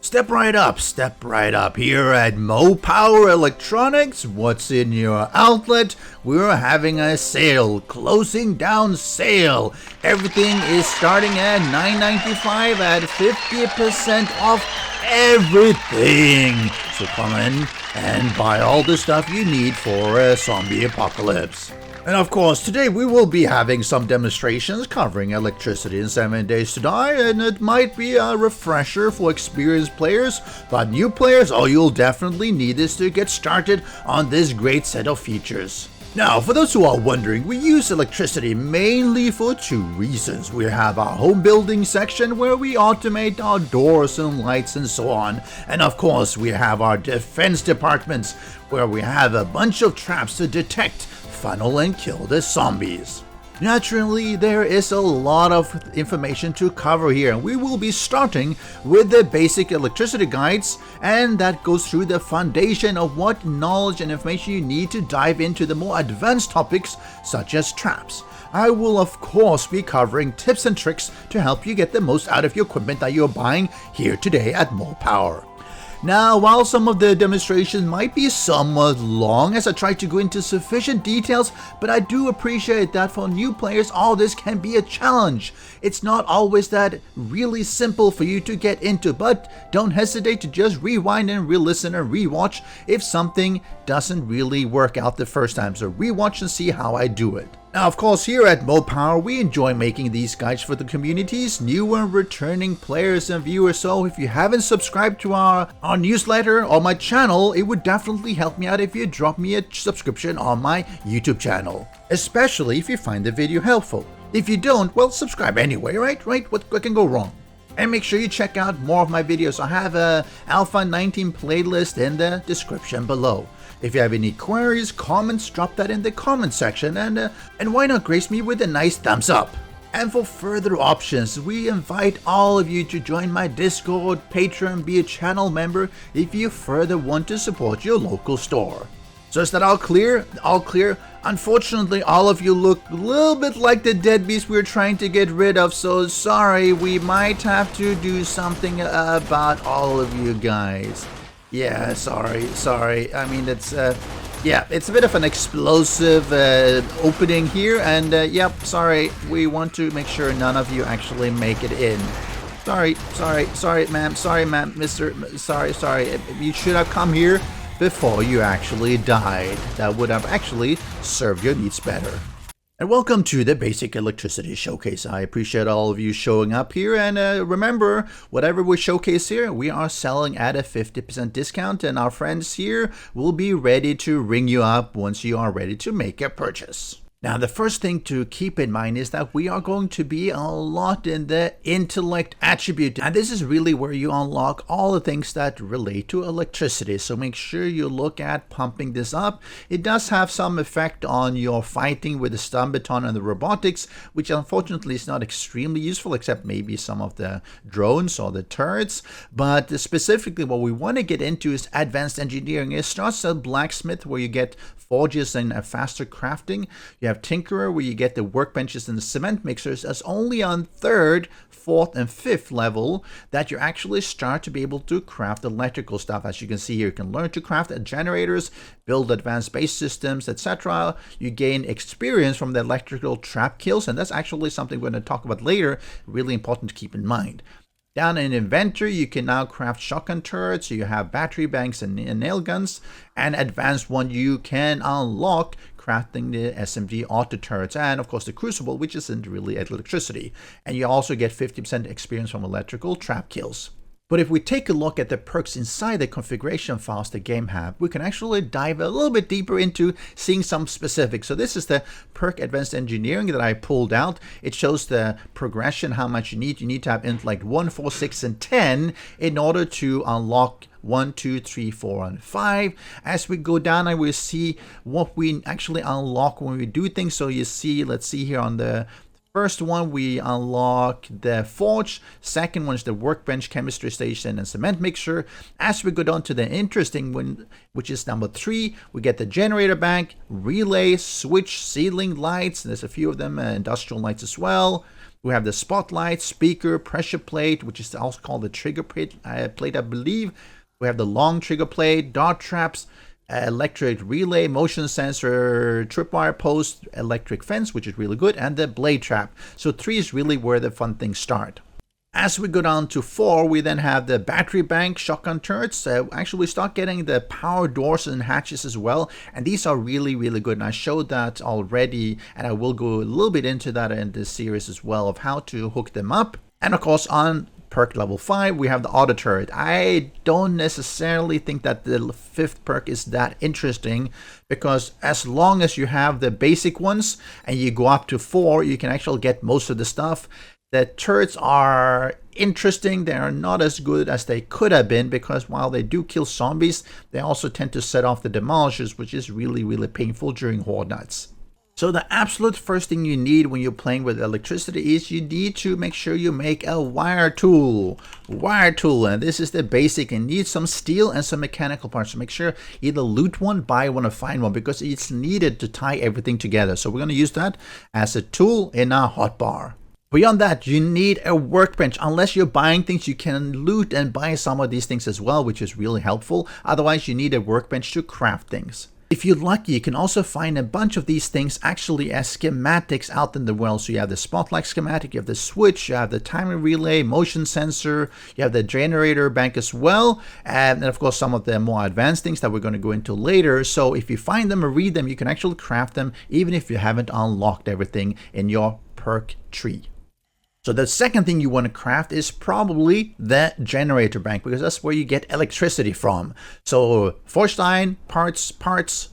Step right up here at Mo Power Electronics. What's in your outlet? We're having a sale, closing down sale. Everything is starting at $9.95 at 50% off everything. So come in and buy all the stuff you need for a zombie apocalypse. And of course, today we will be having some demonstrations covering electricity in 7 Days to Die, and it might be a refresher for experienced players, but new players, oh, you'll definitely need this to get started on this great set of features. Now, for those who are wondering, we use electricity mainly for two reasons. We have our home building section where we automate our doors and lights and so on. And of course, we have our defense departments where we have a bunch of traps to detect, funnel and kill the zombies. Naturally, there is a lot of information to cover here, and we will be starting with the basic electricity guides, and that goes through the foundation of what knowledge and information you need to dive into the more advanced topics such as traps. I will of course be covering tips and tricks to help you get the most out of your equipment that you're buying here today at Mo Power. Now, while some of the demonstrations might be somewhat long as I try to go into sufficient details, but I do appreciate that for new players all this can be a challenge. It's not always that really simple for you to get into, but don't hesitate to just rewind and re-listen and rewatch if something doesn't really work out the first time. So rewatch and see how I do it. Now, of course, here at Mo Power, we enjoy making these guides for the community's new and returning players and viewers. So if you haven't subscribed to our newsletter or my channel, it would definitely help me out if you drop me a subscription on my YouTube channel, especially if you find the video helpful. If you don't, well, subscribe anyway, right? What can go wrong? And make sure you check out more of my videos. I have a Alpha 19 playlist in the description below. If you have any queries, comments, drop that in the comment section, and why not grace me with a nice thumbs up. And for further options, we invite all of you to join my Discord, Patreon, be a channel member if you further want to support your local store. So is that all clear? All clear? Unfortunately, all of you look a little bit like the deadbeats we're trying to get rid of, so sorry, we might have to do something about all of you guys. Yeah, sorry. I mean, it's it's a bit of an explosive opening here, and yep, sorry. We want to make sure none of you actually make it in. Sorry, ma'am, mister, sorry. You should have come here before you actually died. That would have actually served your needs better. And welcome to the Basic Electricity Showcase. I appreciate all of you showing up here, and remember, whatever we showcase here, we are selling at a 50% discount, and our friends here will be ready to ring you up once you are ready to make a purchase. Now, the first thing to keep in mind is that we are going to be a lot in the Intellect attribute, and this is really where you unlock all the things that relate to electricity, so make sure you look at pumping this up. It does have some effect on your fighting with the stun baton and the robotics, which unfortunately is not extremely useful, except maybe some of the drones or the turrets, but specifically what we want to get into is advanced engineering. It starts at blacksmith, where you get forges and a faster crafting. You have tinkerer, where you get the workbenches and the cement mixers. That's only on 3rd, 4th, and 5th level that you actually start to be able to craft electrical stuff. As you can see here, you can learn to craft generators, build advanced base systems, etc. You gain experience from the electrical trap kills, and that's actually something we're going to talk about later. Really important to keep in mind. Down in inventory, you can now craft shotgun turrets, you have battery banks and nail guns, and advanced one you can unlock crafting the SMG auto turrets, and of course the crucible, which isn't really electricity. And you also get 50% experience from electrical trap kills. But if we take a look at the perks inside the configuration files the game have, we can actually dive a little bit deeper into seeing some specifics. So this is the perk Advanced Engineering that I pulled out. It shows the progression, how much you need. You need to have Intellect 1, 4, 6, and 10 in order to unlock 1, 2, 3, 4, and 5. As we go down, I will see what we actually unlock when we do things. So you see, let's see here on the first one, we unlock the forge. Second one is the workbench, chemistry station, and cement mixer. As we go down to the interesting one, which is number 3, we get the generator bank, relay, switch, ceiling lights. There's a few of them, industrial lights as well. We have the spotlight, speaker, pressure plate, which is also called the trigger plate, I believe. We have the long trigger plate, dart traps, electric relay, motion sensor, tripwire post, electric fence, which is really good, and the blade trap. So 3 is really where the fun things start. As we go down to 4, we then have the battery bank, shotgun turrets. Actually, we start getting the power doors and hatches as well. And these are really, really good. And I showed that already. And I will go a little bit into that in this series as well of how to hook them up. And of course, on perk level 5, we have the auto turret. I don't necessarily think that the 5th perk is that interesting, because as long as you have the basic ones and you go up to 4, you can actually get most of the stuff. The turrets are interesting. They are not as good as they could have been, because while they do kill zombies, they also tend to set off the demolishers, which is really, really painful during horde nights. So the absolute first thing you need when you're playing with electricity is you need to make sure you make a wire tool. And this is the basic. You need some steel and some mechanical parts. So make sure either loot one, buy one, or find one, because it's needed to tie everything together. So we're going to use that as a tool in our hotbar. Beyond that, you need a workbench. Unless you're buying things, you can loot and buy some of these things as well, which is really helpful. Otherwise, you need a workbench to craft things. If you're lucky, you can also find a bunch of these things actually as schematics out in the world. So you have the spotlight schematic, you have the switch, you have the timing relay, motion sensor, you have the generator bank as well, and then of course some of the more advanced things that we're going to go into later. So if you find them or read them, you can actually craft them even if you haven't unlocked everything in your perk tree. So the second thing you want to craft is probably the generator bank, because that's where you get electricity from. So forged iron, parts,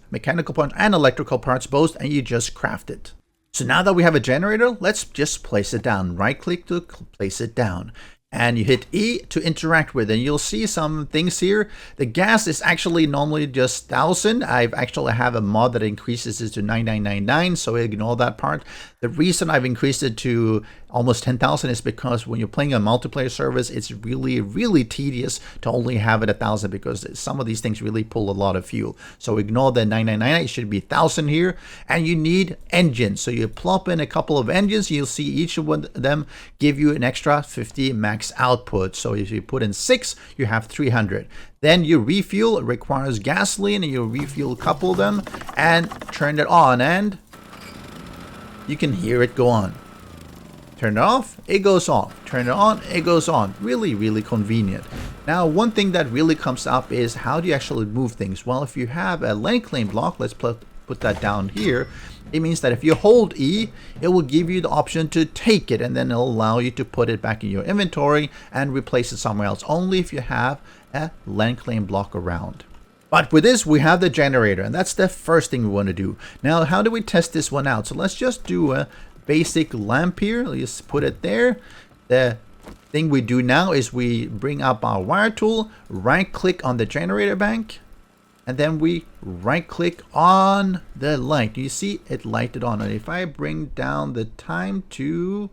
mechanical parts, and electrical parts both, and you just craft it. So now that we have a generator, let's just place it down. Right click to place it down. And you hit E to interact with it. And you'll see some things here. The gas is actually normally just 1000. I actually have a mod that increases it to 9999, so ignore that part. The reason I've increased it to almost 10,000 is because when you're playing a multiplayer service, it's really, really tedious to only have it 1,000, because some of these things really pull a lot of fuel. So ignore the 999, it should be 1,000 here. And you need engines. So you plop in a couple of engines, you'll see each of them give you an extra 50 max output. So if you put in 6, you have 300. Then you refuel. It requires gasoline, and you refuel a couple of them and turn it on, and you can hear it go on. Turn it off, it goes off. Turn it on, it goes on. Really, really convenient. Now, one thing that really comes up is how do you actually move things? Well, if you have a lane claim block, let's put that down here. It means that if you hold E, it will give you the option to take it, and then it'll allow you to put it back in your inventory and replace it somewhere else, only if you have a lane claim block around. But with this, we have the generator, and that's the first thing we want to do. Now, how do we test this one out? So let's just do a basic lamp here. Let's put it there. The thing we do now is we bring up our wire tool, right click on the generator bank, and then we right click on the light. You see it lighted on. And if I bring down the time to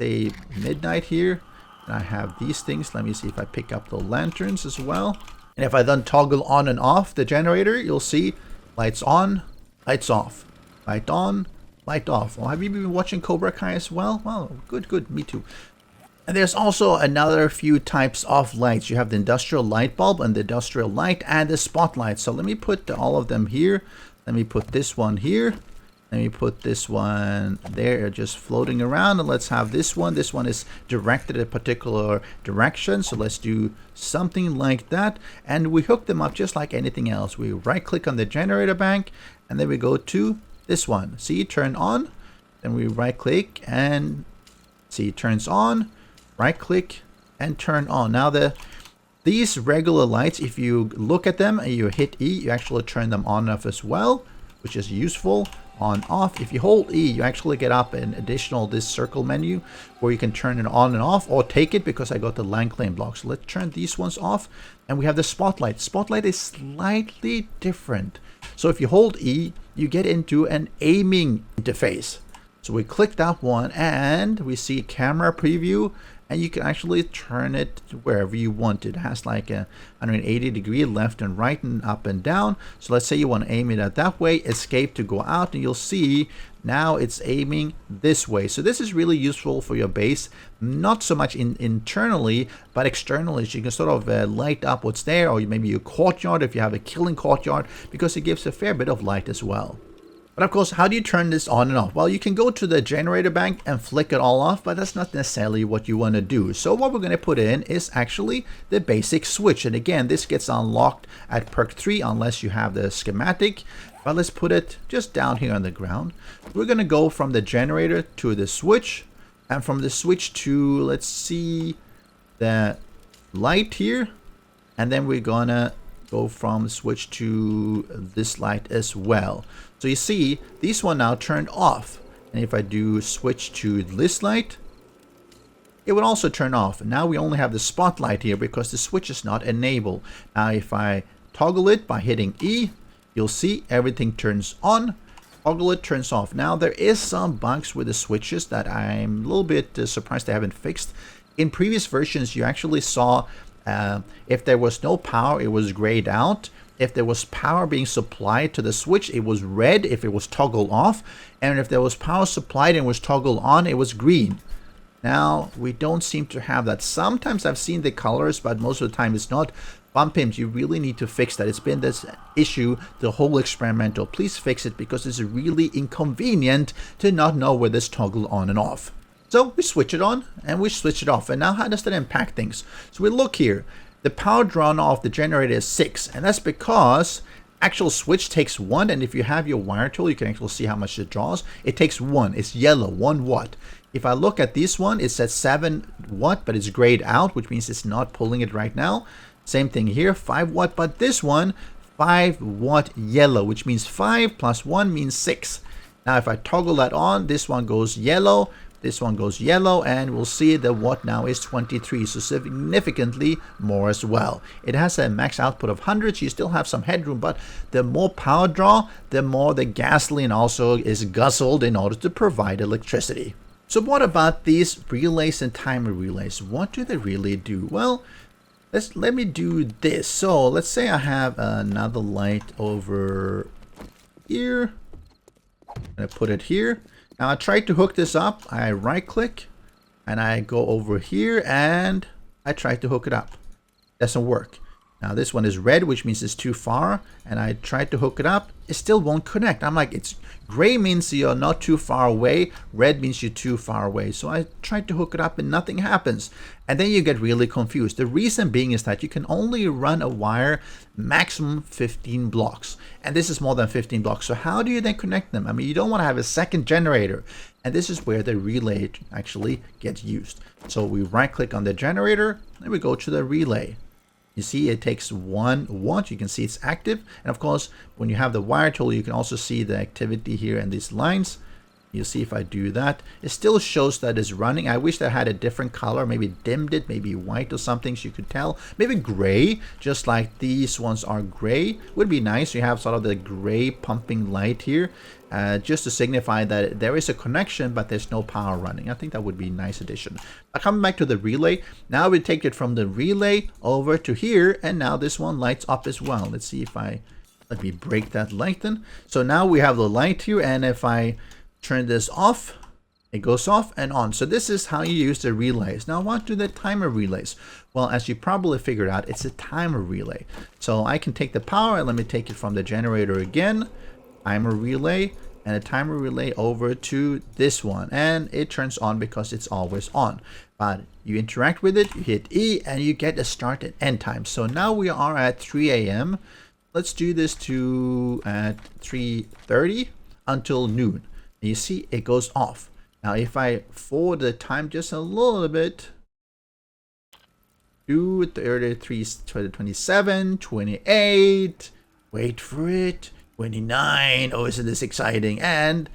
say midnight here, and I have these things, let me see if I pick up the lanterns as well. And if I then toggle on and off the generator, you'll see lights on, lights off, light on, light off. Well, have you been watching Cobra Kai as well? Well, good, me too. And there's also another few types of lights. You have the industrial light bulb and the industrial light and the spotlight. So let me put all of them here. Let me put this one here. Let me put this one there, just floating around. And let's have this one. This one is directed a particular direction. So let's do something like that. And we hook them up just like anything else. We right click on the generator bank, and then we go to this one. See, turn on. Then we right click and see, it turns on. Right click and turn on. Now these regular lights, if you look at them and you hit E, you actually turn them on and off as well, which is useful. On off, if you hold E, you actually get up an additional this circle menu where you can turn it on and off, or take it, because I got the line claim block. So let's turn these ones off, and we have the spotlight. Spotlight is slightly different. So if you hold E, you get into an aiming interface. So we click that one, and we see camera preview, and you can actually turn it to wherever you want. It has like a 180-degree left and right and up and down. So let's say you want to aim it at that way, escape to go out, and you'll see now it's aiming this way. So this is really useful for your base, not so much internally, but externally. So you can sort of light up what's there, or maybe your courtyard if you have a killing courtyard, because it gives a fair bit of light as well. But of course, how do you turn this on and off? Well, you can go to the generator bank and flick it all off, but that's not necessarily what you want to do. So what we're going to put in is actually the basic switch. And again, this gets unlocked at perk 3 unless you have the schematic. But let's put it just down here on the ground. We're going to go from the generator to the switch, and from the switch to, let's see, the light here. And then we're going to go from switch to this light as well. So you see, these one now turned off. And if I do switch to this light, it would also turn off. Now we only have the spotlight here because the switch is not enabled. Now if I toggle it by hitting E, you'll see everything turns on. Toggle it, turns off. Now there is some bugs with the switches that I'm a little bit surprised they haven't fixed. In previous versions, you actually saw if there was no power, it was grayed out. If there was power being supplied to the switch, it was red if it was toggled off. And if there was power supplied and was toggled on, it was green. Now, we don't seem to have that. Sometimes I've seen the colors, but most of the time it's not. Bumpimps, you really need to fix that. It's been this issue, the whole experimental. Please fix it because it's really inconvenient to not know where this toggle on and off. So we switch it on and we switch it off. And now how does that impact things? So we look here. The power drawn off the generator is 6, and that's because actual switch takes 1, and if you have your wire tool, you can actually see how much it draws. It takes 1. It's yellow, 1 watt. If I look at this one, it says 7 watt, but it's grayed out, which means it's not pulling it right now. Same thing here, 5 watt, but this one, 5 watt yellow, which means 5 plus 1 means 6. Now if I toggle that on, this one goes yellow. This one goes yellow, and we'll see the watt now is 23, so significantly more as well. It has a max output of 100, so you still have some headroom, but the more power draw, the more the gasoline also is guzzled in order to provide electricity. So what about these relays and timer relays? What do they really do? Well, let me do this. So let's say I have another light over here. I'm going to put it here. Now I tried to hook this up. I right click and I go over here and I try to hook it up. Doesn't work. Now this one is red, which means it's too far, and I tried to hook it up. It still won't connect. I'm like, it's gray means you're not too far away, red means you're too far away. So I tried to hook it up and nothing happens. And then you get really confused. The reason being is that you can only run a wire maximum 15 blocks. And this is more than 15 blocks. So how do you then connect them? I mean, you don't want to have a second generator. And this is where the relay actually gets used. So we right click on the generator and we go to the relay. You see it takes 1 watt. You can see it's active. And of course, when you have the wire tool, you can also see the activity here in these lines. You see if I do that, it still shows that it's running. I wish I had a different color, maybe dimmed it, maybe white or something so you could tell. Maybe gray, just like these ones are gray. Would be nice. You have sort of the gray pumping light here, just to signify that there is a connection, but there's no power running. I think that would be a nice addition. Coming back to the relay, now we take it from the relay over to here, and now this one lights up as well. Let's see if let me break that light then. So now we have the light here, and if I turn this off, it goes off and on. So this is how you use the relays. Now what do the timer relays? Well, as you probably figured out, it's a timer relay. So I can take the power and let me take it from the generator again, timer relay, and a timer relay over to this one, and it turns on because it's always on. But you interact with it, you hit E, and you get a start and end time. So now we are at 3 a.m. Let's do this to at 3:30 until noon. You see it goes off. Now if I forward the time just a little bit, do 33, 27, 28, wait for it, 29, oh isn't this exciting, and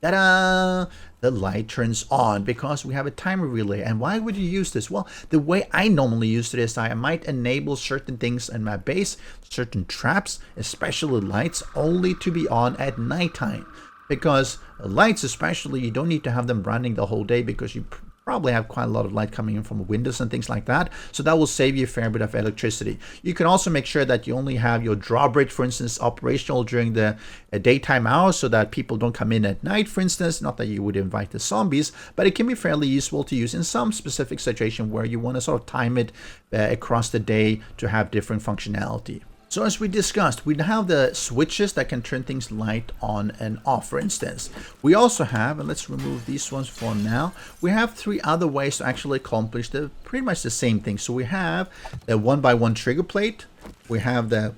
ta-da! The light turns on because we have a timer relay. And why would you use this? Well, the way I normally use it is I might enable certain things in my base, certain traps, especially lights, only to be on at nighttime. Because lights especially, you don't need to have them running the whole day because you probably have quite a lot of light coming in from windows and things like that. So that will save you a fair bit of electricity. You can also make sure that you only have your drawbridge, for instance, operational during the daytime hours so that people don't come in at night, for instance. Not that you would invite the zombies, but it can be fairly useful to use in some specific situation where you want to sort of time it across the day to have different functionality. So as we discussed, we have the switches that can turn things light on and off, for instance. We also have, and let's remove these ones for now, we have 3 other ways to actually accomplish pretty much the same thing. So we have the 1x1 trigger plate. We have the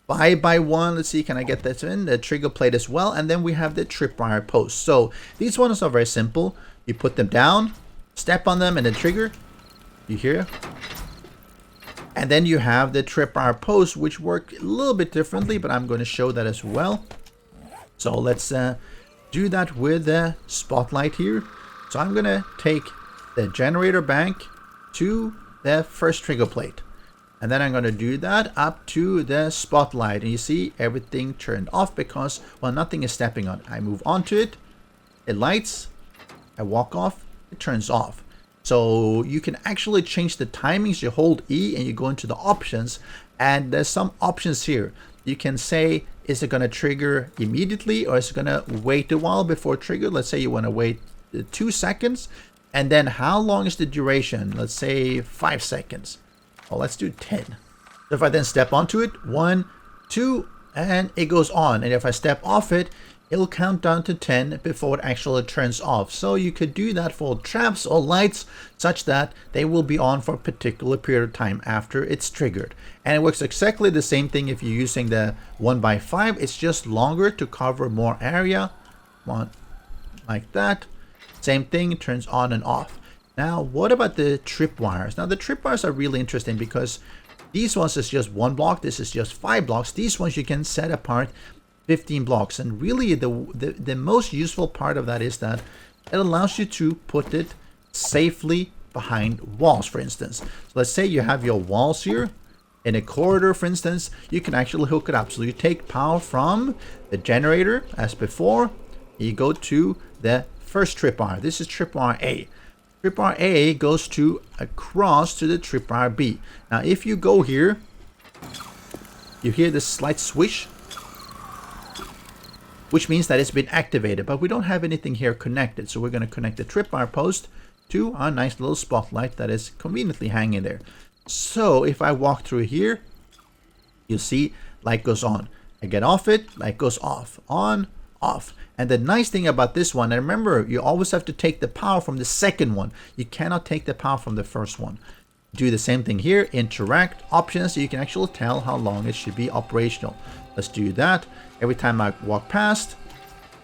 5x1, let's see, can I get that in? The trigger plate as well. And then we have the tripwire post. So these ones are very simple. You put them down, step on them, and then trigger. You hear? And then you have the tripwire posts, which work a little bit differently, but I'm going to show that as well. So let's do that with the spotlight here. So I'm going to take the generator bank to the first trigger plate. And then I'm going to do that up to the spotlight. And you see everything turned off because, well, nothing is stepping on it. I move onto it, it lights, I walk off, it turns off. So you can actually change the timings. You hold E and you go into the options, and there's some options here. You can say, is it going to trigger immediately or is it going to wait a while before trigger? Let's say you want to wait 2 seconds, and then how long is the duration? Let's say 5 seconds. Well, let's do 10. So if I then step onto it, 1, 2, and it goes on. And if I step off it, it'll count down to 10 before it actually turns off. So you could do that for traps or lights such that they will be on for a particular period of time after it's triggered. And it works exactly the same thing if you're using the 1x5. It's just longer to cover more area. One like that. Same thing, turns on and off. Now, what about the tripwires? Now, the tripwires are really interesting because these ones is just 1 block. This is just 5 blocks. These ones you can set apart 15 blocks, and really the most useful part of that is that it allows you to put it safely behind walls, for instance. So let's say you have your walls here in a corridor, for instance. You can actually hook it up. So you take power from the generator as before, you go to the first tripwire. This is tripwire A. Tripwire A goes to across to the tripwire B. Now if you go here, you hear this slight swish, which means that it's been activated, but we don't have anything here connected. So we're going to connect the tripwire post to our nice little spotlight that is conveniently hanging there. So if I walk through here, you see light goes on. I get off it, light goes off, on, off. And the nice thing about this one, and remember, you always have to take the power from the second one. You cannot take the power from the first one. Do the same thing here, interact, options, so you can actually tell how long it should be operational. Let's do that. Every time I walk past,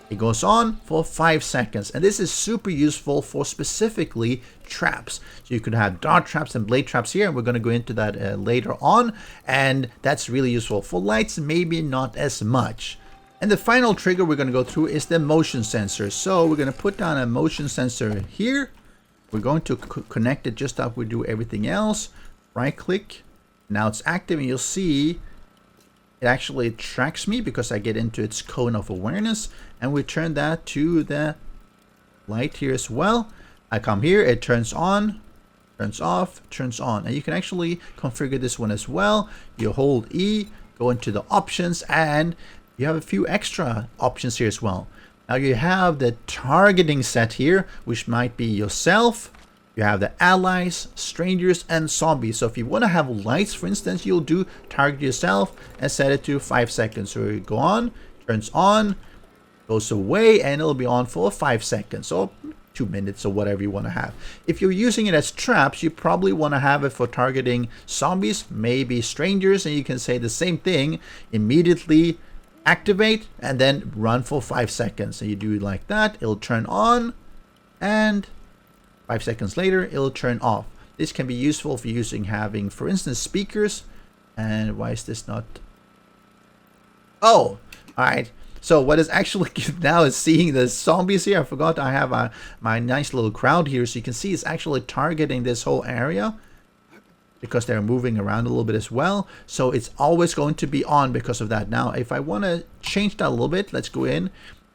it goes on for 5 seconds. And this is super useful for specifically traps. So you could have dart traps and blade traps here, and we're going to go into that later on. And that's really useful. For lights, maybe not as much. And the final trigger we're going to go through is the motion sensor. So we're going to put down a motion sensor here. We're going to connect it just like we do everything else. Right click. Now it's active, and you'll see it actually tracks me because I get into its cone of awareness. And we turn that to the light here as well. I come here, it turns on, turns off, turns on. And you can actually configure this one as well. You hold E, go into the options, and you have a few extra options here as well. Now you have the targeting set here, which might be yourself. You have the allies, strangers, and zombies. So if you want to have lights, for instance, you'll do target yourself and set it to 5 seconds. So you go on, turns on, goes away, and it'll be on for 5 seconds. So 2 minutes or whatever you want to have. If you're using it as traps, you probably want to have it for targeting zombies, maybe strangers, and you can say the same thing. Immediately activate and then run for 5 seconds. So you do it like that, it'll turn on, and 5 seconds later it'll turn off. This can be useful for having, for instance, speakers. And why is this not? Oh, all right. So what is actually now is seeing the zombies here. I forgot I have my nice little crowd here, so you can see it's actually targeting this whole area because they're moving around a little bit as well. So it's always going to be on because of that. Now, if I want to change that a little bit, let's go in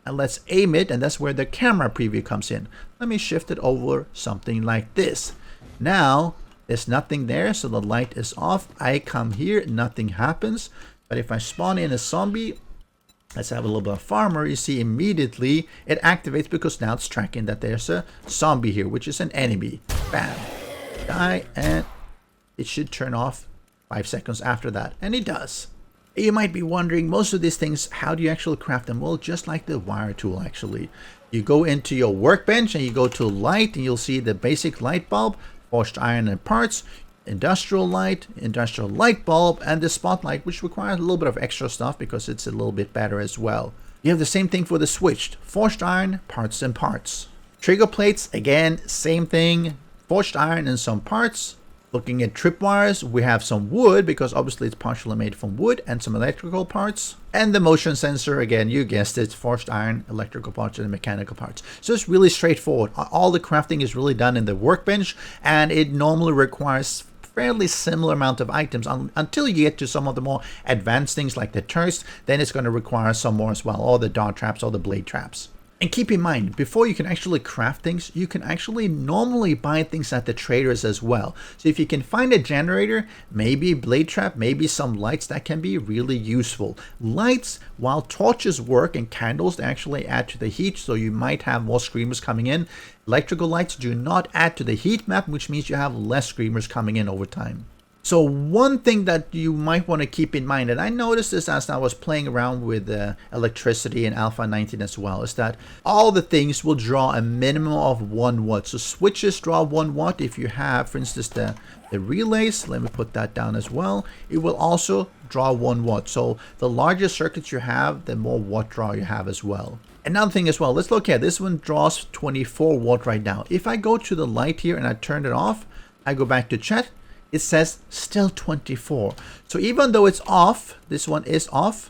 and let's aim it, and that's where the camera preview comes in. Let me shift it over something like this. Now there's nothing there, so the light is off. I come here, nothing happens. But if I spawn in a zombie, let's have a little bit of farmer, you see immediately it activates because now it's tracking that there's a zombie here, which is an enemy. Bam, die, and it should turn off 5 seconds after that, and it does. You might be wondering, most of these things, how do you actually craft them? Well, just like the wire tool actually. You go into your workbench and you go to light, and you'll see the basic light bulb, forged iron and parts, industrial light bulb, and the spotlight, which requires a little bit of extra stuff because it's a little bit better as well. You have the same thing for the switch, forged iron, parts and parts. Trigger plates, again, same thing, forged iron and some parts. Looking at tripwires, we have some wood because obviously it's partially made from wood, and some electrical parts. And the motion sensor, again, you guessed it, forged iron, electrical parts, and mechanical parts. So it's really straightforward. All the crafting is really done in the workbench, and it normally requires fairly similar amount of items until you get to some of the more advanced things like the thirst. Then it's going to require some more as well, or the dart traps or the blade traps. And keep in mind, before you can actually craft things, you can actually normally buy things at the traders as well. So if you can find a generator, maybe blade trap, maybe some lights, that can be really useful. Lights, while torches work and candles actually add to the heat, so you might have more screamers coming in. Electrical lights do not add to the heat map, which means you have less screamers coming in over time. So one thing that you might want to keep in mind, and I noticed this as I was playing around with electricity in Alpha 19 as well, is that all the things will draw a minimum of 1 watt. So switches draw 1 watt. If you have, for instance, the relays, let me put that down as well, it will also draw 1 watt. So the larger circuits you have, the more watt draw you have as well. Another thing as well, let's look at this one, draws 24 watt right now. If I go to the light here and I turn it off, I go back to chat, it says still 24. So even though it's off, this one is off,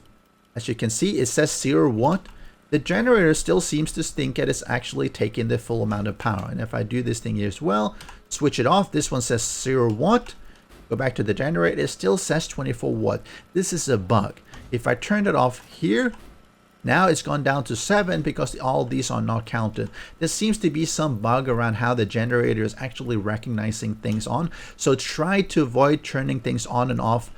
as you can see, it says 0 watt. The generator still seems to think that it's actually taking the full amount of power. And if I do this thing here as well, switch it off, this one says 0 watt. Go back to the generator, it still says 24 watt. This is a bug. If I turn it off here, now it's gone down to 7 because all these are not counted. There seems to be some bug around how the generator is actually recognizing things on. So try to avoid turning things on and off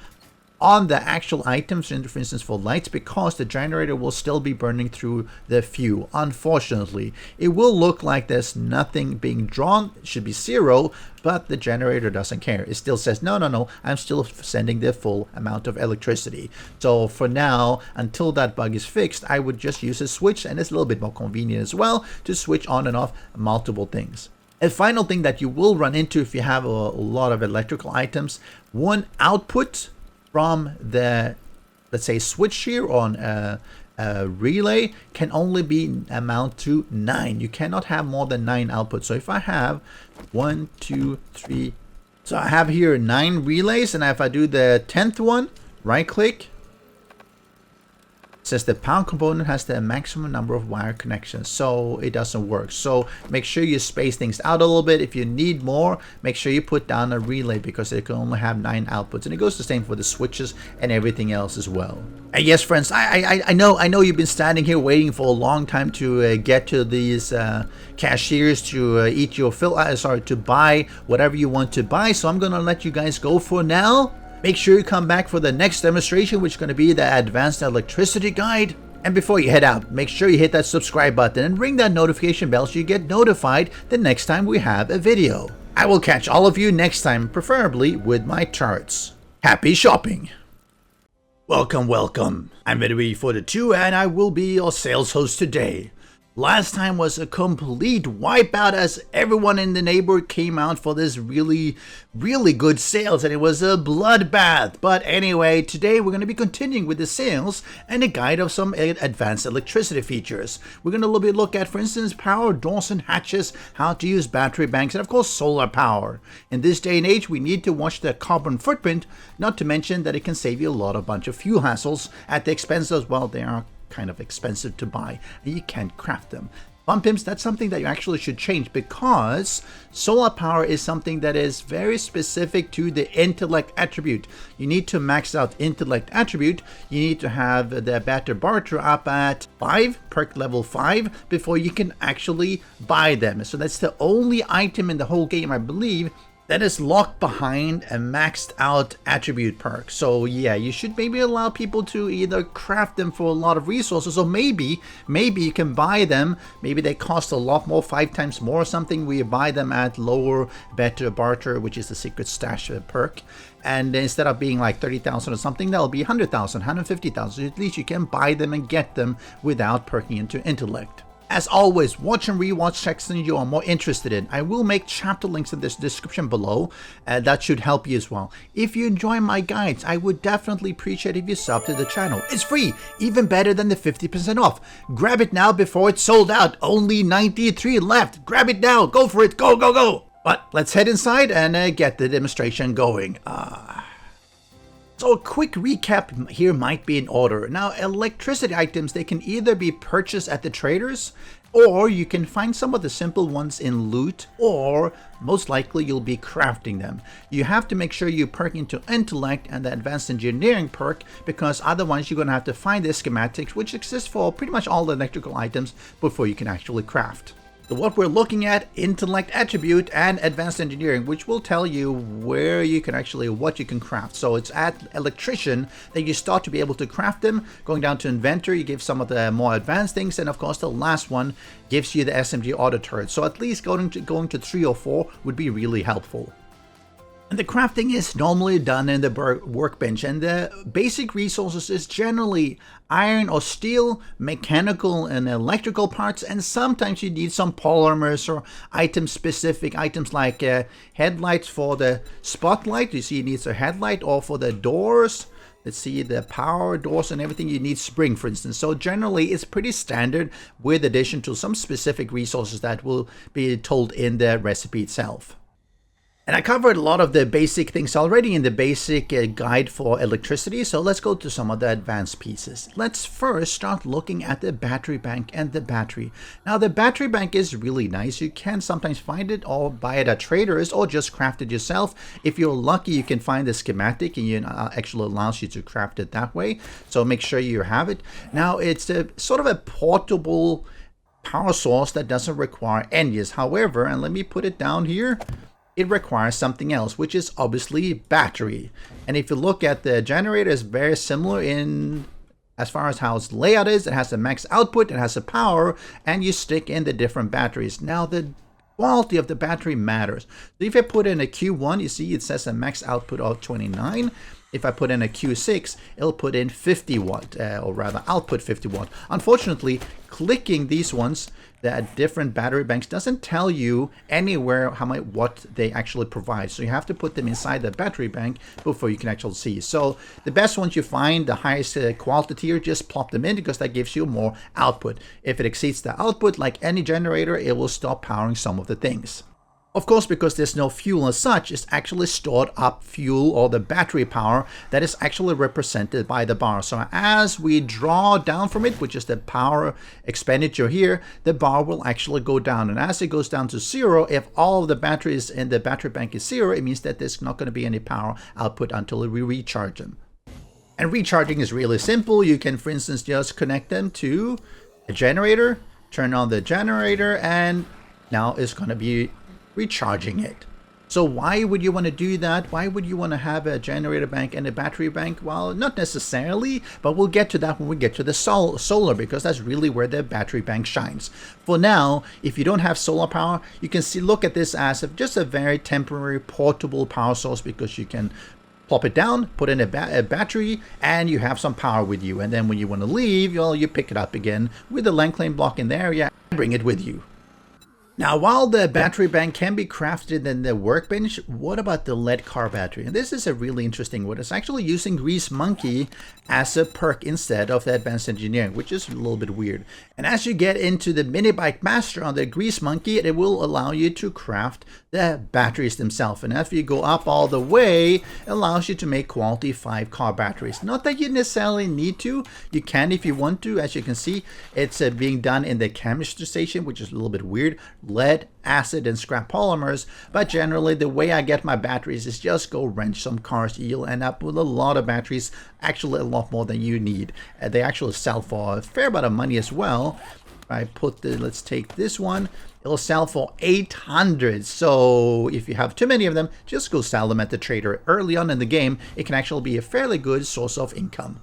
on the actual items, for instance for lights, because the generator will still be burning through the fuel. Unfortunately, it will look like there's nothing being drawn, it should be 0, but the generator doesn't care. It still says no, I'm still sending the full amount of electricity. So for now, until that bug is fixed, I would just use a switch, and it's a little bit more convenient as well to switch on and off multiple things. A final thing that you will run into if you have a lot of electrical items, one output from the, let's say, switch here on a relay can only be amount to 9. You cannot have more than 9 outputs. So if I have 1, 2, 3, so I have here 9 relays, and if I do the 10th one, right click, says the power component has the maximum number of wire connections, so it doesn't work. So make sure you space things out a little bit. If you need more, make sure you put down a relay because it can only have 9 outputs, and it goes the same for the switches and everything else as well. And yes, friends, I know you've been standing here waiting for a long time to get to these cashiers to eat your fill. To buy whatever you want to buy. So I'm gonna let you guys go for now. Make sure you come back for the next demonstration, which is going to be the Advanced Electricity Guide. And before you head out, make sure you hit that subscribe button and ring that notification bell so you get notified the next time we have a video. I will catch all of you next time, preferably with my charts. Happy shopping! Welcome. I'm Vedui for the 2, and I will be your sales host today. Last time was a complete wipeout as everyone in the neighborhood came out for this really good sales, and it was a bloodbath. But anyway, today we're going to be continuing with the sales and a guide of some advanced electricity features. We're going to look at, for instance, power doors and hatches, how to use battery banks, and of course solar power. In this day and age, we need to watch the carbon footprint, not to mention that it can save you a bunch of fuel hassles at the expense as well. They are kind of expensive to buy and you can't craft them. Bump imps, that's something that you actually should change, because solar power is something that is very specific to the intellect attribute. You need to max out intellect attribute. You need to have the better barter up at 5, perk level 5, before you can actually buy them. So that's the only item in the whole game, I believe, that is locked behind a maxed out attribute perk. So yeah, you should maybe allow people to either craft them for a lot of resources, or maybe you can buy them. Maybe they cost a lot more, 5 times more or something, where you buy them at lower, better barter, which is the secret stash perk. And instead of being like 30,000 or something, that'll be 100,000, 150,000. At least you can buy them and get them without perking into intellect. As always, watch and rewatch sections you are more interested in. I will make chapter links in this description below. That should help you as well. If you enjoy my guides, I would definitely appreciate if you sub to the channel. It's free, even better than the 50% off. Grab it now before it's sold out. Only 93 left. Grab it now. Go for it. Go, go, go. But let's head inside and get the demonstration going. So a quick recap here might be in order. Now, electricity items, they can either be purchased at the traders, or you can find some of the simple ones in loot, or most likely you'll be crafting them. You have to make sure you perk into intellect and the advanced engineering perk, because otherwise you're going to have to find the schematics, which exist for pretty much all the electrical items, before you can actually craft. So what we're looking at, intellect attribute and advanced engineering, which will tell you where you can actually, what you can craft. So it's at electrician that you start to be able to craft them. Going down to inventory, you give some of the more advanced things, and of course the last one gives you the SMG auto turret. So at least going to 3 or 4 would be really helpful. And the crafting is normally done in the workbench, and the basic resources is generally iron or steel, mechanical and electrical parts, and sometimes you need some polymers or item-specific items like headlights for the spotlight. You see, it needs a headlight, or for the doors. Let's see, the power doors and everything, you need spring, for instance. So generally, it's pretty standard, with addition to some specific resources that will be told in the recipe itself. And I covered a lot of the basic things already in the basic guide for electricity, so let's go to some of the advanced pieces. Let's first start looking at the battery bank and the battery. Now, the battery bank is really nice. You can sometimes find it or buy it at traders, or just craft it yourself. If you're lucky, you can find the schematic, and it actually allows you to craft it that way. So make sure you have it. Now, it's sort of a portable power source that doesn't require engines. However, and let me put it down here, it requires something else, which is obviously battery. And if you look at the generator, it's very similar in as far as how its layout is. It has a max output, it has a power, and you stick in the different batteries. Now, the quality of the battery matters. So if I put in a Q1, you see it says a max output of 29. If I put in a Q6, it'll put in 50 watt, or rather output 50 watt. Unfortunately, clicking these ones, the different battery banks, doesn't tell you anywhere how much watt they actually provide. So you have to put them inside the battery bank before you can actually see. So the best ones you find, the highest quality tier, just plop them in, because that gives you more output. If it exceeds the output, like any generator, it will stop powering some of the things. Of course, because there's no fuel as such, it's actually stored up fuel, or the battery power, that is actually represented by the bar. So as we draw down from it, which is the power expenditure here, the bar will actually go down. And as it goes down to 0, if all of the batteries in the battery bank is 0, it means that there's not going to be any power output until we recharge them. And recharging is really simple. You can, for instance, just connect them to a generator, turn on the generator, and now it's going to be recharging it. So why would you want to do that? Why would you want to have a generator bank and a battery bank? Well, not necessarily, but we'll get to that when we get to the solar, because that's really where the battery bank shines. For now, if you don't have solar power, you can look at this as just a very temporary portable power source, because you can plop it down, put in a battery, and you have some power with you. And then when you want to leave, well, you pick it up again with a land claim block in the area and bring it with you. Now, while the battery bank can be crafted in the Workbench, what about the lead car battery? And this is a really interesting one. It's actually using Grease Monkey as a perk instead of the Advanced Engineering, which is a little bit weird. And as you get into the Mini Bike Master on the Grease Monkey, it will allow you to craft the batteries themselves. And after you go up all the way, it allows you to make quality 5 car batteries. Not that you necessarily need to. You can if you want to. As you can see, it's being done in the chemistry station, which is a little bit weird. Lead, acid, and scrap polymers, but generally the way I get my batteries is just go wrench some cars. You'll end up with a lot of batteries, actually a lot more than you need. They actually sell for a fair amount of money as well. I put the, let's take this one, it'll sell for 800. So if you have too many of them, just go sell them at the trader. Early on in the game, it can actually be a fairly good source of income.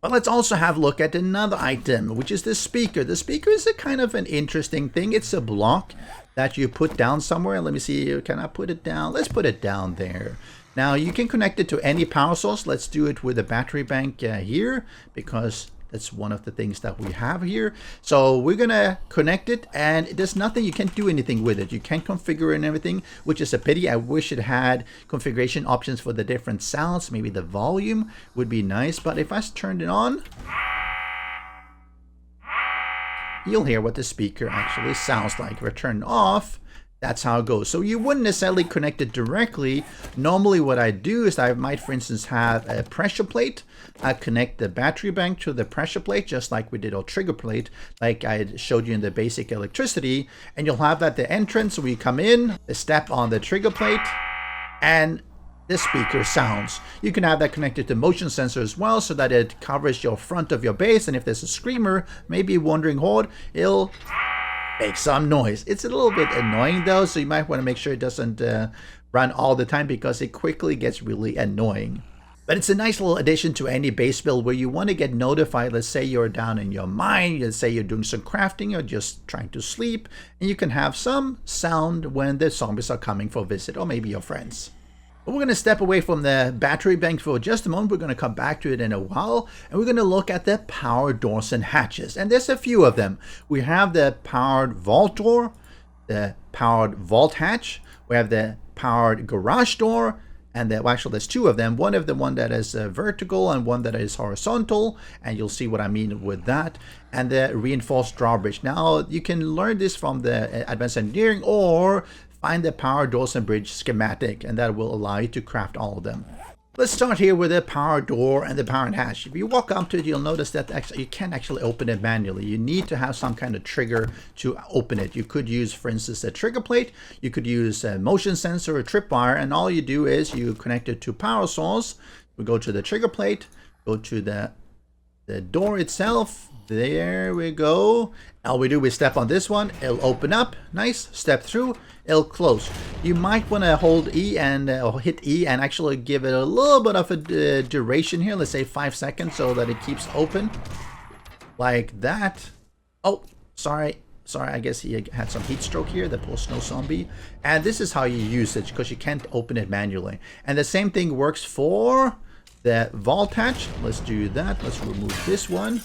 But let's also have a look at another item, which is the speaker. The speaker is a kind of an interesting thing. It's a block that you put down somewhere. Let me see, can I put it down? Let's put it down there. Now you can connect it to any power source. Let's do it with a battery bank here, because that's one of the things that we have here. So we're gonna connect it, and there's nothing, you can't do anything with it. You can't configure it and everything, which is a pity. I wish it had configuration options for the different sounds. Maybe the volume would be nice, but if I turned it on, you'll hear what the speaker actually sounds like. If I turn it off, that's how it goes. So you wouldn't necessarily connect it directly. Normally what I do is I might, for instance, have a pressure plate. I connect the battery bank to the pressure plate, just like we did our trigger plate, like I showed you in the basic electricity. And you'll have that at the entrance where you come in, a step on the trigger plate, and the speaker sounds. You can have that connected to motion sensor as well, so that it covers your front of your base. And if there's a screamer, maybe a wandering horde, it'll make some noise. It's a little bit annoying though, so you might want to make sure it doesn't run all the time, because it quickly gets really annoying. But it's a nice little addition to any base build where you want to get notified. Let's say you're down in your mine, let's say you're doing some crafting or just trying to sleep, and you can have some sound when the zombies are coming for a visit, or maybe your friends. But we're going to step away from the battery bank for just a moment. We're going to come back to it in a while, and we're going to look at the powered doors and hatches. And there's a few of them. We have the powered vault door, the powered vault hatch, we have the powered garage door, and well, actually there's two of them. One of the one that is vertical and one that is horizontal, and you'll see what I mean with that. And the reinforced drawbridge. Now you can learn this from the Advanced Engineering, or find the power doors and bridge schematic, and that will allow you to craft all of them. Let's start here with the power door and the power hatch. If you walk up to it, you'll notice that you can't actually open it manually. You need to have some kind of trigger to open it. You could use, for instance, a trigger plate. You could use a motion sensor or a tripwire, and all you do is you connect it to power source. We go to the trigger plate, go to the door itself. There we go. All we do is step on this one, it'll open up, nice, step through, it'll close. You might want to hold E and or hit E and actually give it a little bit of a duration here, let's say 5 seconds, so that it keeps open like that. Oh, sorry, I guess he had some heat stroke here, the poor snow zombie. And this is how you use it, because you can't open it manually. And the same thing works for the vault hatch. Let's do that. Let's remove this one.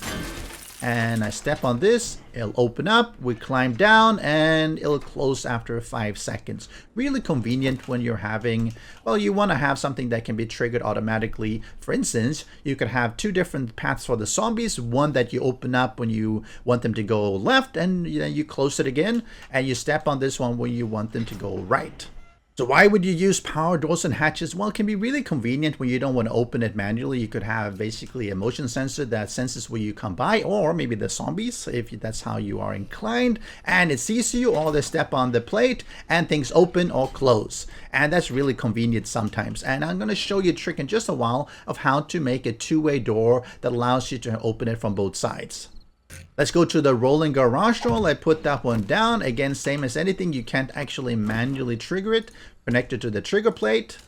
And I step on this, it'll open up, we climb down, and it'll close after 5 seconds. Really convenient when you're having, well, you want to have something that can be triggered automatically. For instance, you could have 2 different paths for the zombies, one that you open up when you want them to go left, and you close it again, and you step on this one when you want them to go right. So why would you use power doors and hatches? Well, it can be really convenient when you don't want to open it manually. You could have basically a motion sensor that senses where you come by, or maybe the zombies, if that's how you are inclined, and it sees you, or they step on the plate and things open or close. And that's really convenient sometimes. And I'm going to show you a trick in just a while of how to make a two-way door that allows you to open it from both sides. Let's go to the rolling garage door. I put that one down. Again, same as anything, you can't actually manually trigger it. Connect it to the trigger plate,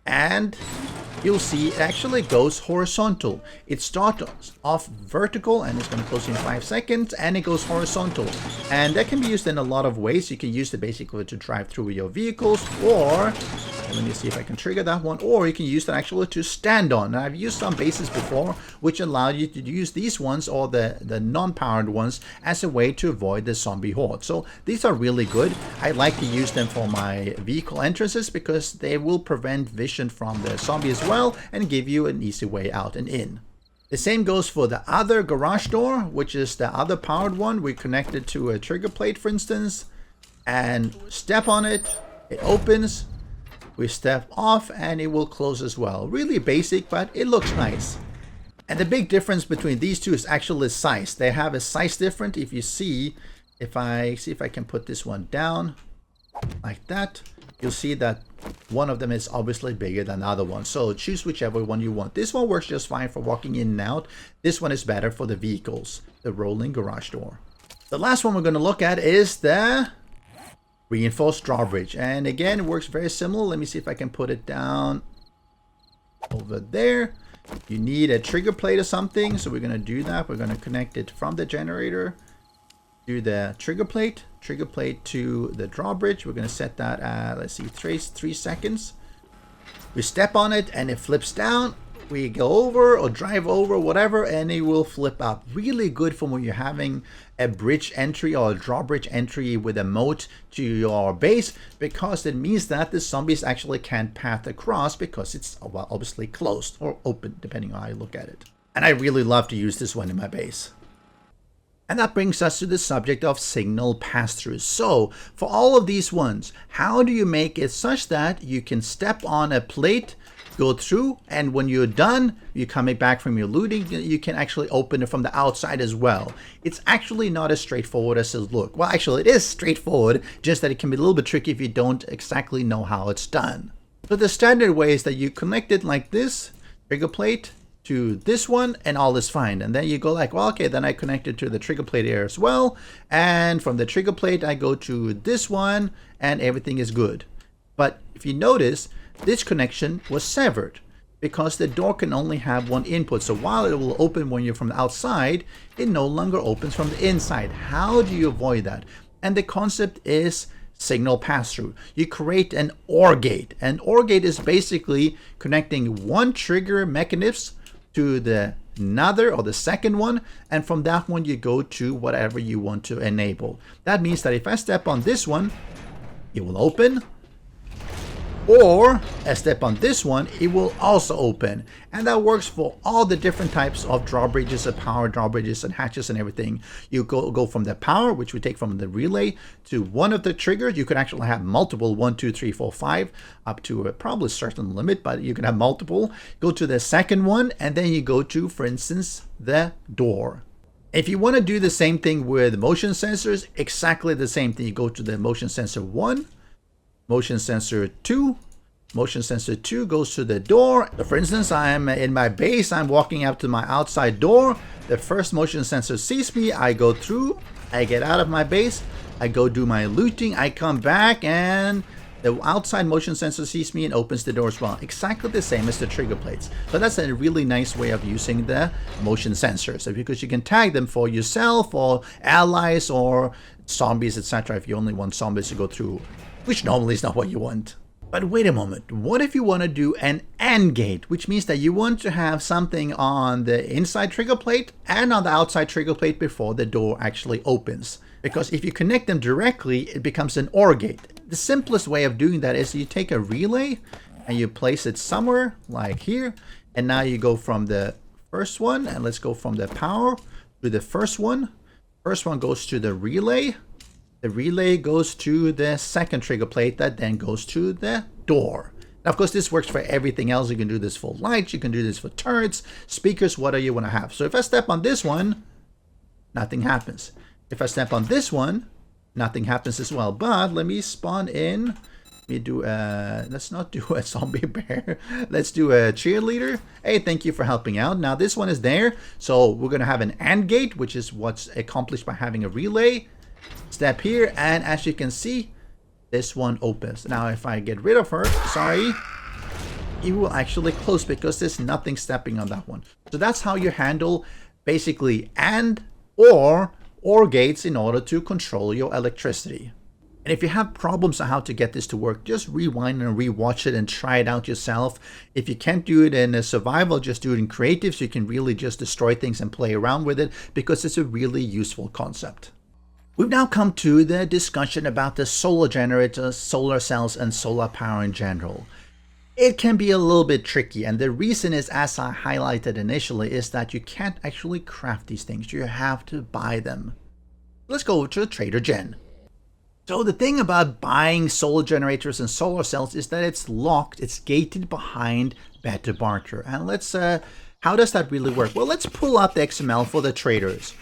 and you'll see it actually goes horizontal. It starts off vertical, and it's going to close in 5 seconds, and it goes horizontal. And that can be used in a lot of ways. You can use it basically to drive through your vehicles, or Let me see if I can trigger that one, or you can use that actually to stand on. Now, I've used some bases before which allow you to use these ones or the non-powered ones as a way to avoid the zombie horde. So these are really good. I like to use them for my vehicle entrances because they will prevent vision from the zombie as well and give you an easy way out and in. The same goes for the other garage door, which is the other powered one. We connect it to a trigger plate, for instance, and step on it. It opens. We step off and it will close as well. Really basic, but it looks nice. And the big difference between these two is actually size. They have a size difference. If you see, if I can put this one down like that, you'll see that one of them is obviously bigger than the other one. So choose whichever one you want. This one works just fine for walking in and out. This one is better for the vehicles, the rolling garage door. The last one we're going to look at is the reinforced drawbridge. And again, it works very similar. Let me see if I can put it down over there. You need a trigger plate or something. So we're going to do that. We're going to connect it from the generator to the trigger plate to the drawbridge. We're going to set that at, let's see, 3 seconds. We step on it and it flips down. We go over or drive over, whatever, and it will flip up. Really good for when you're having a bridge entry or a drawbridge entry with a moat to your base, because it means that the zombies actually can't path across because it's, well, obviously closed or open, depending on how you look at it. And I really love to use this one in my base. And that brings us to the subject of signal pass-throughs. So for all of these ones, how do you make it such that you can step on a plate, go through, and when you're done, you're coming back from your looting, you can actually open it from the outside as well. It's actually not as straightforward as it looks. Well, actually it is straightforward, just that it can be a little bit tricky if you don't exactly know how it's done. So the standard way is that you connect it like this, trigger plate to this one, and all is fine. And then you go like, well, okay, then I connect it to the trigger plate here as well. And from the trigger plate, I go to this one and everything is good. But if you notice, this connection was severed because the door can only have one input. So while it will open when you're from the outside, it no longer opens from the inside. How do you avoid that? And the concept is signal pass-through. You create an OR gate. An OR gate is basically connecting one trigger mechanism to the another or the second one, and from that one you go to whatever you want to enable. That means that if I step on this one, it will open, or I step on this one, it will also open. And that works for all the different types of drawbridges and power drawbridges and hatches and everything. You go from the power, which we take from the relay, to one of the triggers. You could actually have multiple, 1, 2, 3, 4, 5, up to a probably certain limit, but you can have multiple. Go to the second one, and then you go to, for instance, the door. If you want to do the same thing with motion sensors, exactly the same thing. You go to the motion sensor 1, motion sensor 2. Motion sensor 2 goes to the door. So for instance, I'm in my base. I'm walking up to my outside door. The first motion sensor sees me. I go through. I get out of my base. I go do my looting. I come back and the outside motion sensor sees me and opens the door as well. Exactly the same as the trigger plates. So that's a really nice way of using the motion sensors, because you can tag them for yourself or allies or zombies, etc. if you only want zombies to go through, which normally is not what you want. But wait a moment, what if you want to do an AND gate, which means that you want to have something on the inside trigger plate and on the outside trigger plate before the door actually opens? Because if you connect them directly, it becomes an OR gate. The simplest way of doing that is you take a relay and you place it somewhere like here, and now you go from the first one, and let's go from the power to the first one. First one goes to the relay. The relay goes to the second trigger plate that then goes to the door. Now, of course, this works for everything else. You can do this for lights. You can do this for turrets, speakers, whatever you want to have. So if I step on this one, nothing happens. If I step on this one, nothing happens as well. But let me spawn in. Let me do let's not do a zombie bear. Let's do a cheerleader. Hey, thank you for helping out. Now this one is there. So we're going to have an AND gate, which is what's accomplished by having a relay. Step here, and as you can see, this one opens. Now if I get rid of her, sorry, it will actually close because there's nothing stepping on that one. So that's how you handle basically AND or OR gates in order to control your electricity. And if you have problems on how to get this to work, just rewind and rewatch it and try it out yourself. If you can't do it in a survival, just do it in creative so you can really just destroy things and play around with it, because it's a really useful concept. We've now come to the discussion about the solar generators, solar cells, and solar power in general. It can be a little bit tricky, and the reason is, as I highlighted initially, is that you can't actually craft these things. You have to buy them. Let's go to Trader Jen. So the thing about buying solar generators and solar cells is that it's locked, it's gated behind better barter. And let's, how does that really work? Well, let's pull up the XML for the traders.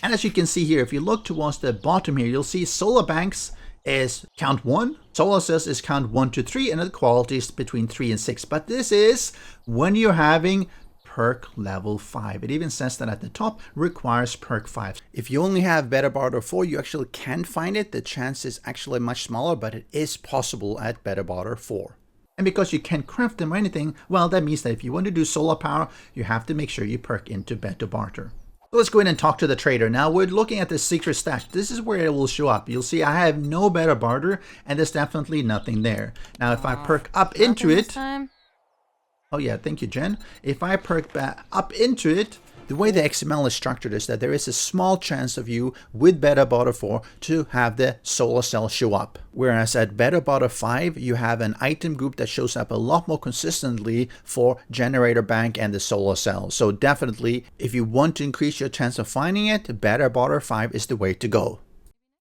And as you can see here, if you look towards the bottom here, you'll see solar banks is count 1, solar cells is count 1 to 3, and the quality is between 3 and 6. But this is when you're having perk level 5. It even says that at the top requires perk 5. If you only have better barter 4, you actually can find it. The chance is actually much smaller, but it is possible at better barter 4. And because you can't craft them or anything, well, that means that if you want to do solar power, you have to make sure you perk into better barter. So let's go in and talk to the trader. Now we're looking at the secret stash. This is where it will show up. You'll see I have no better barter, and there's definitely nothing there. Now if I perk up into it, oh yeah, thank you, Jen. If I perk back up into it, the way the XML is structured is that there is a small chance of you with better barter 4 to have the solar cell show up. Whereas at better barter 5, you have an item group that shows up a lot more consistently for generator bank and the solar cell. So definitely, if you want to increase your chance of finding it, better barter 5 is the way to go.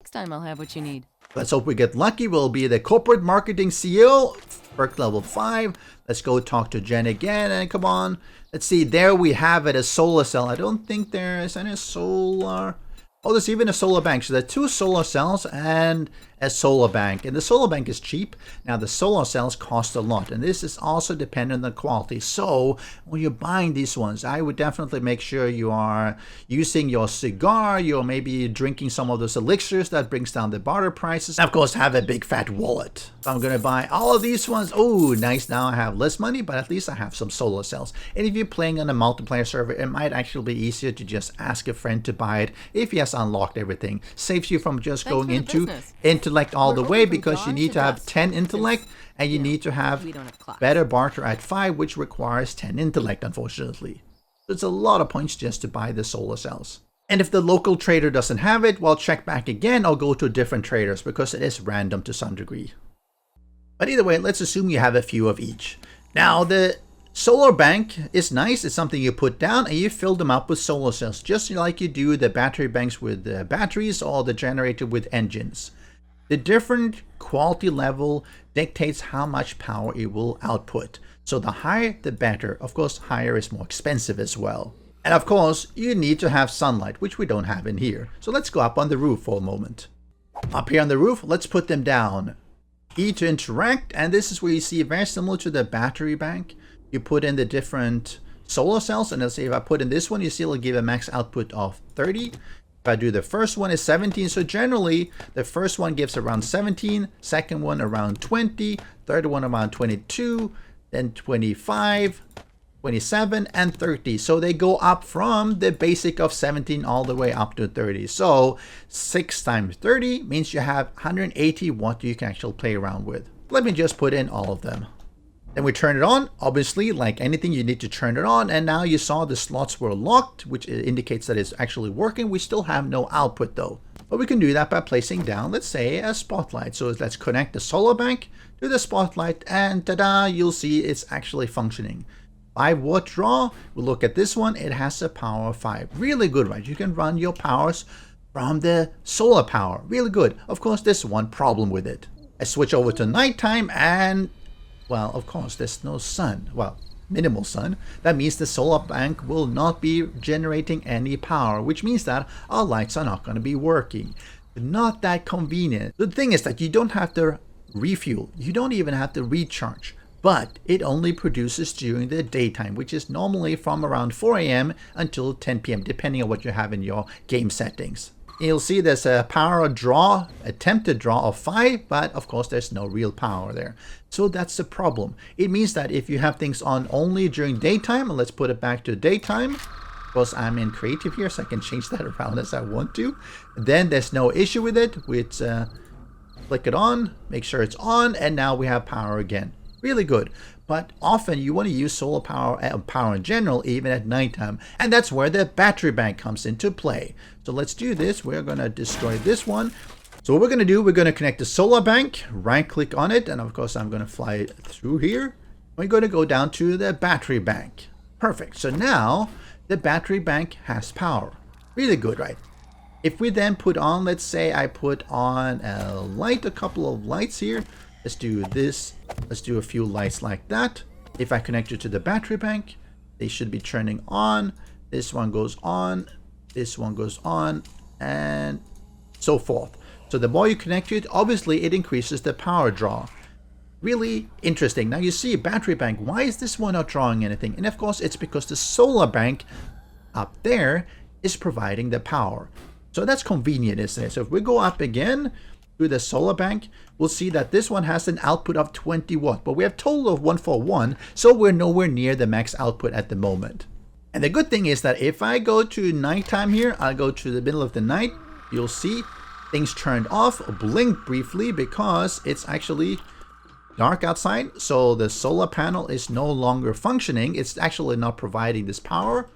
Next time I'll have what you need. Let's hope we get lucky. We'll be the corporate marketing CEO, perk level 5. Let's go talk to Jen again, and come on. Let's see, there we have it, a solar cell. I don't think there's any solar. Oh, there's even a solar bank. So there are 2 solar cells and a solar bank. And the solar bank is cheap. Now the solar cells cost a lot. And this is also dependent on the quality. So when you're buying these ones, I would definitely make sure you are using your cigar. You're maybe drinking some of those elixirs that brings down the barter prices. And of course, have a big fat wallet. So I'm going to buy all of these ones. Oh, nice. Now I have less money, but at least I have some solar cells. And if you're playing on a multiplayer server, it might actually be easier to just ask a friend to buy it if he has unlocked everything. Saves you from just going into Intellect all the way, because you need to have 10 Intellect, and you need to have better barter at 5, which requires 10 Intellect, unfortunately. So it's a lot of points just to buy the solar cells. And if the local trader doesn't have it, well, check back again or go to different traders, because it is random to some degree. But either way, let's assume you have a few of each. Now, the solar bank is nice. It's something you put down and you fill them up with solar cells, just like you do the battery banks with batteries or the generator with engines. The different quality level dictates how much power it will output. So the higher, the better. Of course, higher is more expensive as well. And of course, you need to have sunlight, which we don't have in here. So let's go up on the roof for a moment. Up here on the roof, let's put them down. E to interact, and this is where you see very similar to the battery bank. You put in the different solar cells, and let's say if I put in this one, you see it'll give a max output of 30. If I do the first one is 17, so generally the first one gives around 17, second one around 20, third one around 22, then 25, 27, and 30. So they go up from the basic of 17 all the way up to 30. So 6 times 30 means you have 180 watt you can actually play around with. Let me just put in all of them. Then we turn it on. Obviously, like anything, you need to turn it on. And now you saw the slots were locked, which indicates that it's actually working. We still have no output though. But we can do that by placing down, let's say, a spotlight. So let's connect the solar bank to the spotlight, and ta-da, you'll see it's actually functioning. 5 watt draw. We'll look at this one. It has a power of 5. Really good, right? You can run your powers from the solar power. Really good. Of course, there's one problem with it. I switch over to nighttime and, well, of course, there's no sun. Well, minimal sun. That means the solar bank will not be generating any power, which means that our lights are not going to be working. Not that convenient. The thing is that you don't have to refuel. You don't even have to recharge. But it only produces during the daytime, which is normally from around 4 a.m. until 10 p.m., depending on what you have in your game settings. You'll see there's a power draw, attempted draw of 5, but of course there's no real power there. So that's the problem. It means that if you have things on only during daytime, and let's put it back to daytime, because I'm in creative here, so I can change that around as I want to, then there's no issue with it. Click it on, make sure it's on, and now we have power again. Really good. But often you want to use solar power in general, even at nighttime. And that's where the battery bank comes into play. So let's do this. We're going to destroy this one. So what we're going to do, we're going to connect the solar bank, right click on it. And of course, I'm going to fly it through here. We're going to go down to the battery bank. Perfect. So now the battery bank has power. Really good, right? If we then put on, let's say I put on a light, a couple of lights here. Let's do this. Let's do a few lights like that. If I connect it to the battery bank, they should be turning on. This one goes on. This one goes on, and so forth. So the more you connect it, obviously it increases the power draw. Really interesting. Now you see battery bank. Why is this one not drawing anything? And of course, it's because the solar bank up there is providing the power. So that's convenient, isn't it? So if we go up again to the solar bank, we'll see that this one has an output of 20 watt, but we have total of 141, so we're nowhere near the max output at the moment. And the good thing is that if I go to nighttime here, I'll go to the middle of the night, you'll see things turned off, blink briefly because it's actually dark outside. So the solar panel is no longer functioning. It's actually not providing this power.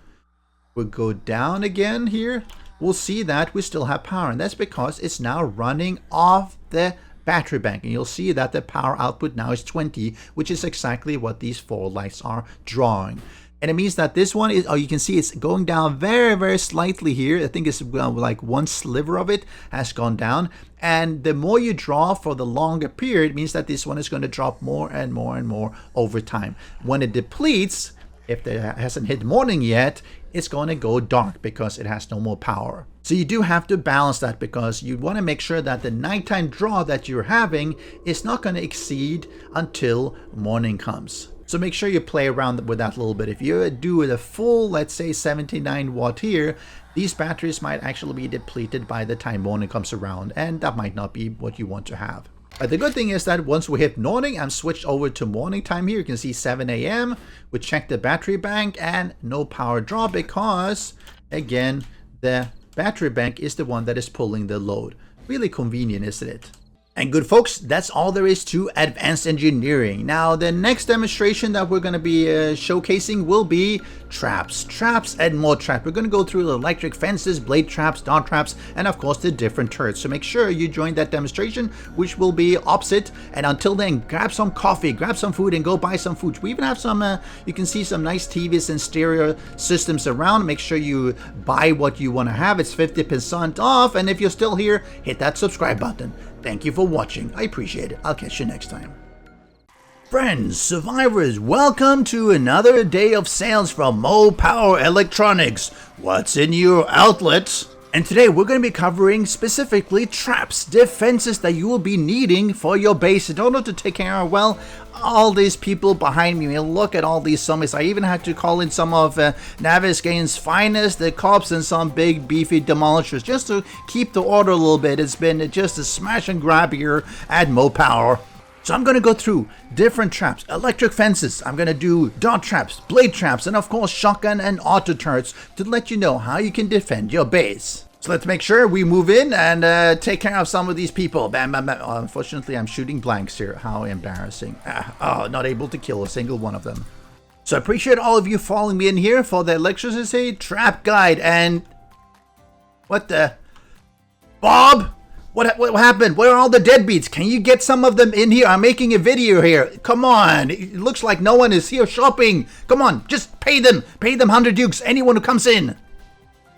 We'll go down again here. We'll see that we still have power, and that's because it's now running off the battery bank, and you'll see that the power output now is 20, which is exactly what these 4 lights are drawing. And it means that this one is, oh, you can see it's going down very, very slightly here. I think it's like one sliver of it has gone down. And the more you draw for the longer period, it means that this one is going to drop more and more and more over time. When it depletes, if it hasn't hit morning yet, it's going to go dark because it has no more power. So you do have to balance that, because you want to make sure that the nighttime draw that you're having is not going to exceed until morning comes. So make sure you play around with that a little bit. If you do a full, let's say 79 watt here, these batteries might actually be depleted by the time morning comes around, and that might not be what you want to have. But the good thing is that once we hit morning, I'm switched over to morning time here. You can see 7 a.m. We check the battery bank and no power draw because, again, the battery bank is the one that is pulling the load. Really convenient, isn't it? And good folks, that's all there is to advanced engineering. Now, the next demonstration that we're going to be showcasing will be traps, and more traps. We're going to go through the electric fences, blade traps, dart traps, and of course the different turrets. So make sure you join that demonstration, which will be opposite. And until then, grab some coffee, grab some food, and go buy some food. We even have some, you can see some nice TVs and stereo systems around. Make sure you buy what you want to have. It's 50% off. And if you're still here, hit that subscribe button. Thank you for watching. I appreciate it. I'll catch you next time. Friends, survivors, welcome to another day of sales from Mo Power Electronics. What's in your outlet? And today we're going to be covering specifically traps, defenses that you will be needing for your base in order to take care of, well, all these people behind me. Look at all these zombies. I even had to call in some of Navisgane's finest, the cops, and some big beefy demolishers just to keep the order a little bit. It's been just a smash and grab here at Mo Power. So I'm going to go through different traps, electric fences, I'm going to do dart traps, blade traps, and of course shotgun and auto turrets to let you know how you can defend your base. So let's make sure we move in and take care of some of these people. Bam, bam, bam. Oh, unfortunately, I'm shooting blanks here. How embarrassing. Not able to kill a single one of them. So I appreciate all of you following me in here for the electricity trap guide. And what the? Bob? What happened? Where are all the deadbeats? Can you get some of them in here? I'm making a video here. Come on. It looks like no one is here shopping. Come on. Just pay them. Pay them 100 dukes. Anyone who comes in.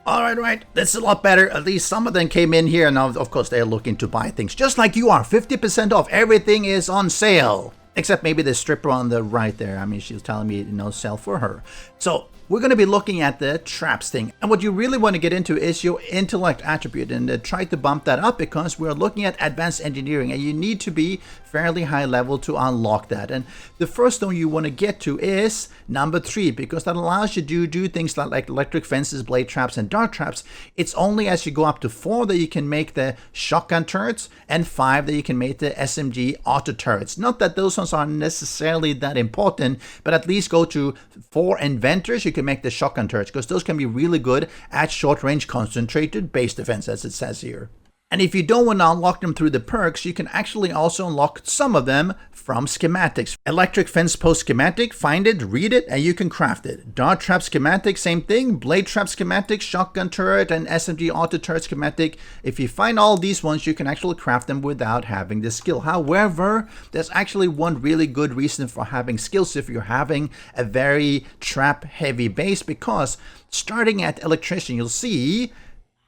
All right. That's a lot better. At least some of them came in here. Now, of course, they're looking to buy things just like you are. 50% off. Everything is on sale. Except maybe the stripper on the right there. I mean, she's telling me no sale for her. So we're going to be looking at the traps thing. And what you really want to get into is your intellect attribute and try to bump that up because we're looking at advanced engineering and you need to be fairly high level to unlock that. And the first one you want to get to is number 3 because that allows you to do things like electric fences, blade traps, and dart traps. It's only as you go up to 4 that you can make the shotgun turrets and 5 that you can make the SMG auto turrets. Not that those ones aren't necessarily that important, but at least go to 4 inventors. You can make the shotgun turrets because those can be really good at short range concentrated base defense, as it says here. And if you don't want to unlock them through the perks, you can actually also unlock some of them from schematics. Electric fence post schematic, find it, read it, and you can craft it. Dart trap schematic, same thing. Blade trap schematic, shotgun turret, and SMG auto turret schematic. If you find all these ones, you can actually craft them without having the skill. However, there's actually one really good reason for having skills if you're having a very trap heavy base, because starting at electrician, you'll see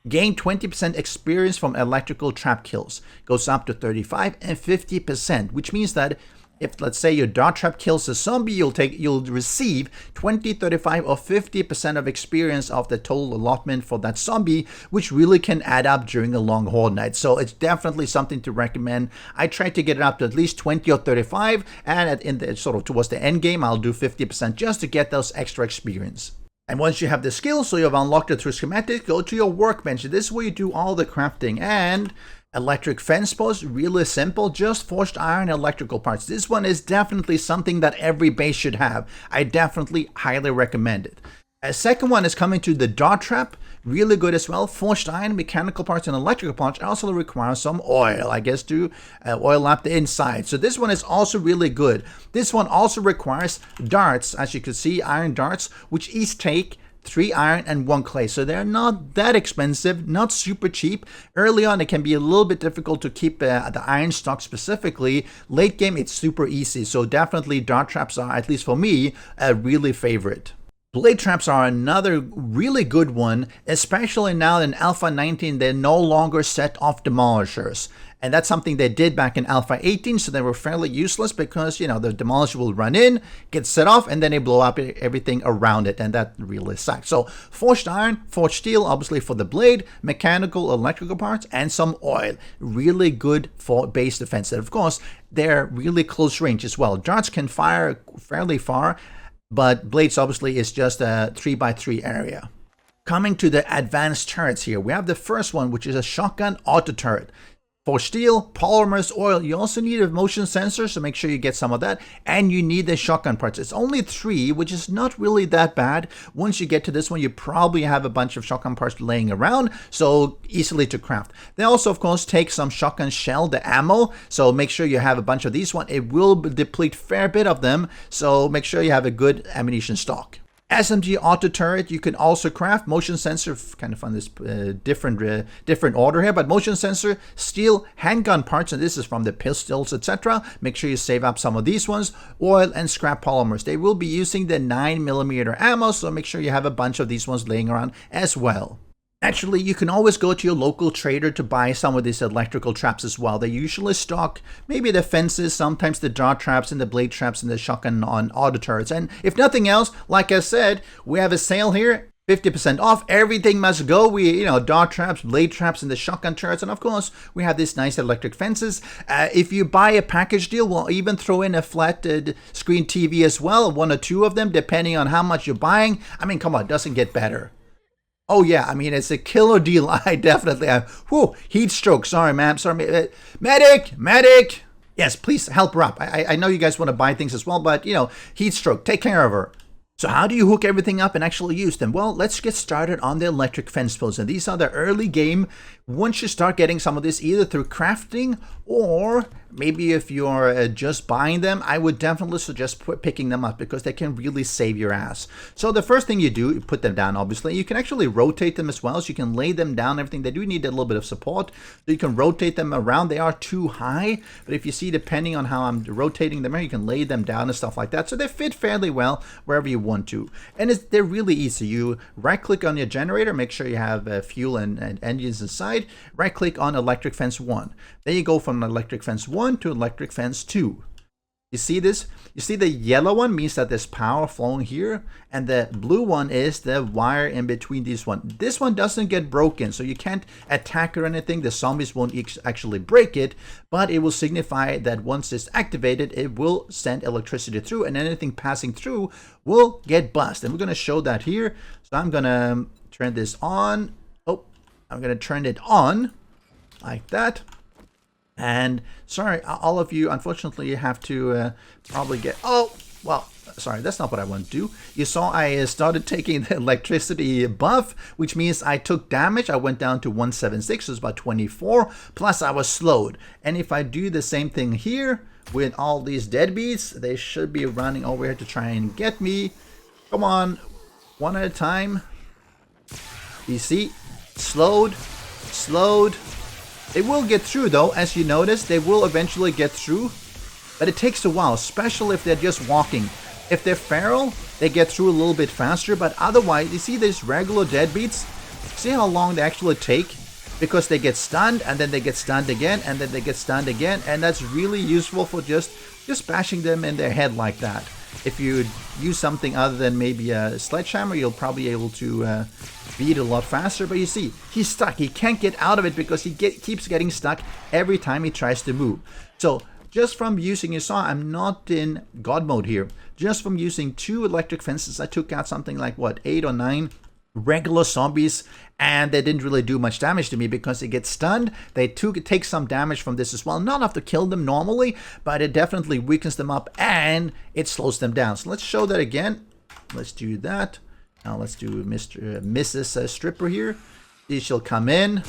gain 20% experience from electrical trap kills. Goes up to 35 and 50%, which means that if, let's say, your dart trap kills a zombie, you'll receive 20, 35, or 50% of experience of the total allotment for that zombie, which really can add up during a long horde night. So it's definitely something to recommend. I try to get it up to at least 20 or 35, and in the sort of towards the end game, I'll do 50% just to get those extra experience. And once you have the skill, so you've unlocked it through schematic, go to your workbench. This is where you do all the crafting. And electric fence post, really simple, just forged iron electrical parts. This one is definitely something that every base should have. I definitely highly recommend it. A second one is coming to the dart trap, really good as well. Forged iron, mechanical parts, and electrical parts also require some oil, I guess, to oil up the inside. So this one is also really good. This one also requires darts, as you can see, iron darts, which each take 3 iron and 1 clay. So they're not that expensive, not super cheap. Early on, it can be a little bit difficult to keep the iron stock specifically. Late game, it's super easy. So definitely dart traps are, at least for me, a really favorite. Blade traps are another really good one, especially now in Alpha 19, they're no longer set off demolishers. And that's something they did back in Alpha 18, so they were fairly useless because, you know, the demolisher will run in, get set off, and then they blow up everything around it, and that really sucks. So, forged iron, forged steel, obviously for the blade, mechanical, electrical parts, and some oil. Really good for base defense. And of course, they're really close range as well. Darts can fire fairly far, but blades obviously is just a 3x3 area. Coming to the advanced turrets here, we have the first one, which is a shotgun auto turret. For steel, polymers, oil, you also need a motion sensor, so make sure you get some of that. And you need the shotgun parts. It's only 3, which is not really that bad. Once you get to this one, you probably have a bunch of shotgun parts laying around, so easily to craft. They also, of course, take some shotgun shell, the ammo, so make sure you have a bunch of these ones. It will deplete a fair bit of them, so make sure you have a good ammunition stock. SMG auto turret, you can also craft. Motion sensor, kind of on this different order here, but motion sensor, steel, handgun parts, and this is from the pistols, etc. Make sure you save up some of these ones. Oil and scrap polymers. They will be using the 9mm ammo, so make sure you have a bunch of these ones laying around as well. Actually, you can always go to your local trader to buy some of these electrical traps as well. They usually stock maybe the fences, sometimes the dart traps and the blade traps and the shotgun on auto turrets. And if nothing else, like I said, we have a sale here, 50% off. Everything must go. Dart traps, blade traps, and the shotgun turrets. And of course, we have these nice electric fences. If you buy a package deal, we'll even throw in a flat screen TV as well, 1 or 2 of them, depending on how much you're buying. I mean, come on, it doesn't get better. Oh yeah, I mean, it's a killer deal. I definitely have. Heat stroke. Sorry, ma'am. Sorry, medic. Yes, please help her up. I know you guys want to buy things as well, but heat stroke. Take care of her. So how do you hook everything up and actually use them? Well, let's get started on the electric fence posts. And these are the early game. Once you start getting some of this either through crafting or maybe if you're just buying them, I would definitely suggest picking them up because they can really save your ass. So the first thing you do, you put them down, obviously. You can actually rotate them as well, so you can lay them down, everything. They do need a little bit of support, so you can rotate them around. They are too high, but if you see, depending on how I'm rotating them, you can lay them down and stuff like that. So they fit fairly well wherever you want to. And they're really easy. You right-click on your generator, make sure you have fuel and engines inside. Right-click on electric fence 1. Then you go from electric fence 1 to electric fence 2. You see this? You see the yellow one means that there's power flowing here, and the blue one is the wire in between these one. This one doesn't get broken, so you can't attack or anything. The zombies won't actually break it, but it will signify that once it's activated, it will send electricity through, and anything passing through will get buzzed. And we're going to show that here. So I'm going to turn this on. I'm going to turn it on like that. And sorry, all of you, unfortunately, you have to probably get... sorry, that's not what I want to do. You saw I started taking the electricity buff, which means I took damage. I went down to 176, so it's about 24, plus I was slowed. And if I do the same thing here with all these deadbeats, they should be running over here to try and get me. Come on, one at a time. You see, slowed. They will get through though, as you notice, they will eventually get through. But it takes a while, especially if they're just walking. If they're feral, they get through a little bit faster, but otherwise, you see these regular deadbeats? See how long they actually take? Because they get stunned, and then they get stunned again, and then they get stunned again, and that's really useful for just bashing them in their head like that. If you use something other than maybe a sledgehammer, you'll probably be able to beat a lot faster. But you see, he's stuck. He can't get out of it because he keeps getting stuck every time he tries to move. So just from using, you saw I'm not in God mode here. Just from using 2 electric fences, I took out something like, what, 8 or 9 regular zombies, and they didn't really do much damage to me because they get stunned. They take some damage from this as well. Not enough to kill them normally, but it definitely weakens them up and it slows them down. So let's show that again. Let's do that. Now let's do Mrs. Stripper here. She'll come in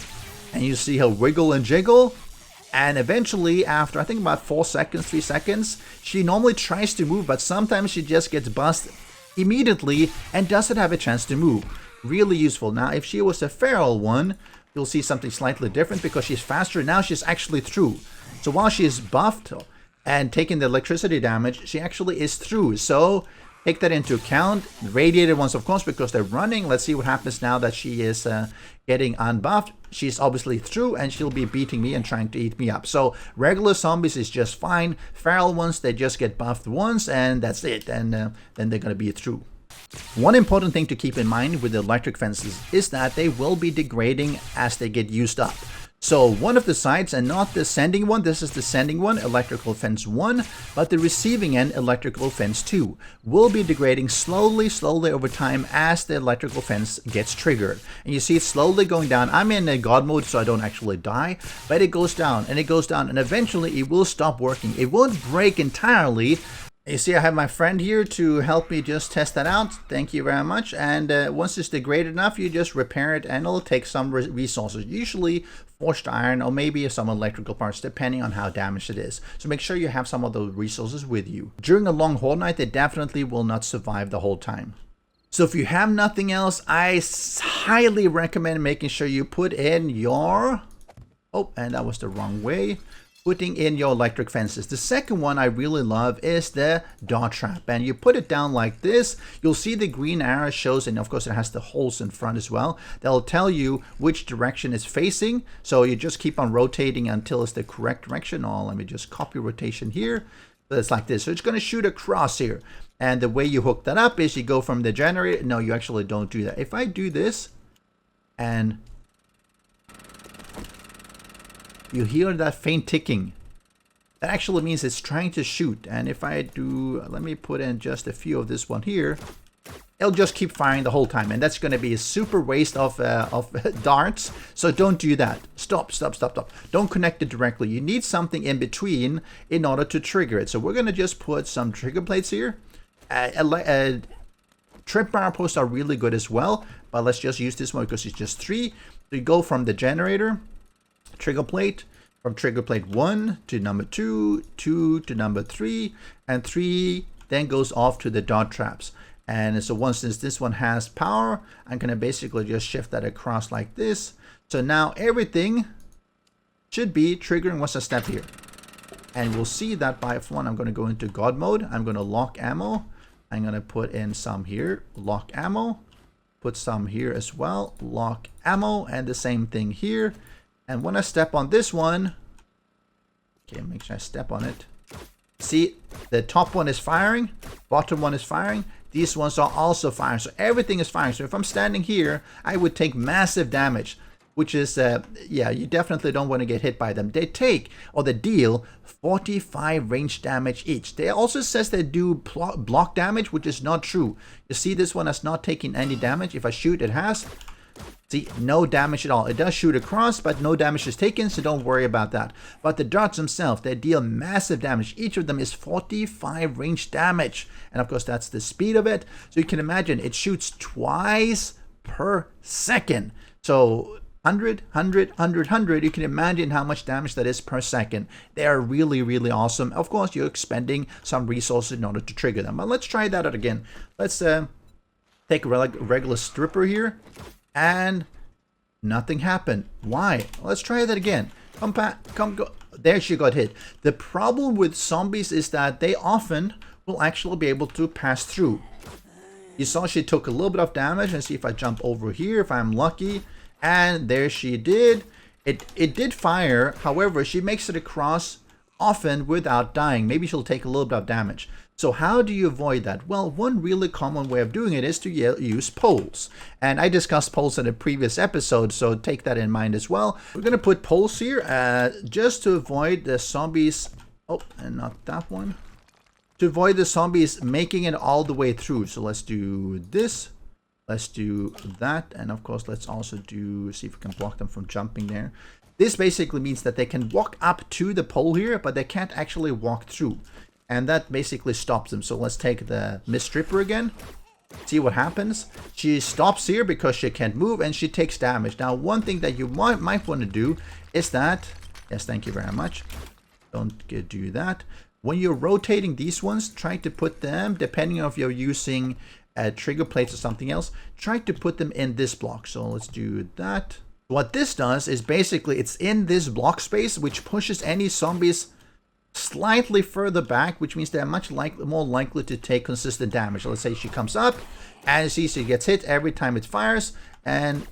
and you see her wiggle and jiggle. And eventually, after I think about 4 seconds, 3 seconds, she normally tries to move, but sometimes she just gets buzzed immediately and doesn't have a chance to move. Really useful. Now, if she was a feral one, you'll see something slightly different because she's faster. Now she's actually through. So while she's buffed and taking the electricity damage, she actually is through. So take that into account. The radiated ones, of course, because they're running. Let's see what happens now that she is getting unbuffed. She's obviously through and she'll be beating me and trying to eat me up. So regular zombies is just fine. Feral ones, they just get buffed once and that's it. And then they're going to be through. One important thing to keep in mind with the electric fences is that they will be degrading as they get used up. So one of the sides, and not the sending one, this is the sending one, electrical fence 1, but the receiving end, electrical fence 2, will be degrading slowly over time as the electrical fence gets triggered. And you see it slowly going down. I'm in a God mode, so I don't actually die, but it goes down, and eventually it will stop working. It won't break entirely. You see, I have my friend here to help me just test that out. Thank you very much. And once it's degraded enough, you just repair it and it'll take some resources, usually forged iron or maybe some electrical parts, depending on how damaged it is. So make sure you have some of those resources with you. During a long horde night, they definitely will not survive the whole time. So if you have nothing else, I highly recommend making sure you put in your... Oh, and that was the wrong way. Putting in your electric fences. The second one I really love is the Ttrap, and you put it down like this. You'll see the green arrow shows, and of course it has the holes in front as well. They'll tell you which direction it's facing, so you just keep on rotating until it's the correct direction. Oh, let me just copy rotation here. So it's like this. So it's going to shoot across here, and the way you hook that up is you go from the generator. No, you actually don't do that. If I do this and you hear that faint ticking, that actually means it's trying to shoot. And if I do, let me put in just a few of this one here, it'll just keep firing the whole time, and that's going to be a super waste of darts. So don't do that. Stop. Don't connect it directly. You need something in between in order to trigger it. So we're going to just put some trigger plates here. Trip bar posts are really good as well, but let's just use this one because it's just 3. So you go from the generator, trigger plate, from trigger plate 1 to number 2, 2 to number 3, and 3 then goes off to the Ttraps. And so once this one has power, I'm going to basically just shift that across like this. So now everything should be triggering what's a step here. And we'll see that by one, I'm going to go into God mode. I'm going to lock ammo. I'm going to put in some here, lock ammo, put some here as well, lock ammo, and the same thing here. And when I step on this one, okay, make sure I step on it. See, the top one is firing, bottom one is firing. These ones are also firing, so everything is firing. So if I'm standing here, I would take massive damage, which is, yeah, you definitely don't want to get hit by them. They take, or they deal, 45 range damage each. They also says they do block damage, which is not true. You see this one has not taken any damage. If I shoot, it has. See, no damage at all. It does shoot across, but no damage is taken, so don't worry about that. But the darts themselves, they deal massive damage. Each of them is 45 range damage. And of course, that's the speed of it. So you can imagine it shoots twice per second. So 100, 100, 100, 100, you can imagine how much damage that is per second. They are really, really awesome. Of course, you're expending some resources in order to trigger them. But let's try that out again. Let's take a regular stripper here. And nothing happened. Why? Let's try that again. Go. There she got hit. The problem with zombies is that they often will actually be able to pass through. You saw she took a little bit of damage, and see if I jump over here, if I'm lucky. And there she did. It did fire. However, she makes it across often without dying. Maybe she'll take a little bit of damage. So how do you avoid that? Well, one really common way of doing it is to use poles. And I discussed poles in a previous episode, so take that in mind as well. We're going to put poles here just to avoid the zombies. Oh, and not that one. To avoid the zombies making it all the way through. So let's do this. Let's do that. And of course, let's also see if we can block them from jumping there. This basically means that they can walk up to the pole here, but they can't actually walk through. And that basically stops them. So let's take the Miss Stripper again. See what happens. She stops here because she can't move and she takes damage. Now, one thing that you might want to do is that... Yes, thank you very much. Don't do that. When you're rotating these ones, try to put them, depending on if you're using trigger plates or something else, try to put them in this block. So let's do that. What this does is basically it's in this block space, which pushes any zombies slightly further back, which means they're much more likely to take consistent damage. Let's say she comes up and you see she gets hit every time it fires, and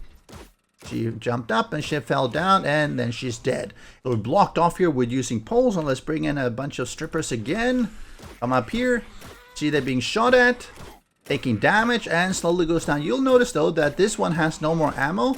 she jumped up and she fell down and then she's dead. So we're blocked off here with using poles. And let's bring in a bunch of strippers again. Come up here, see they're being shot at, taking damage, and slowly goes down. You'll notice though that this one has no more ammo.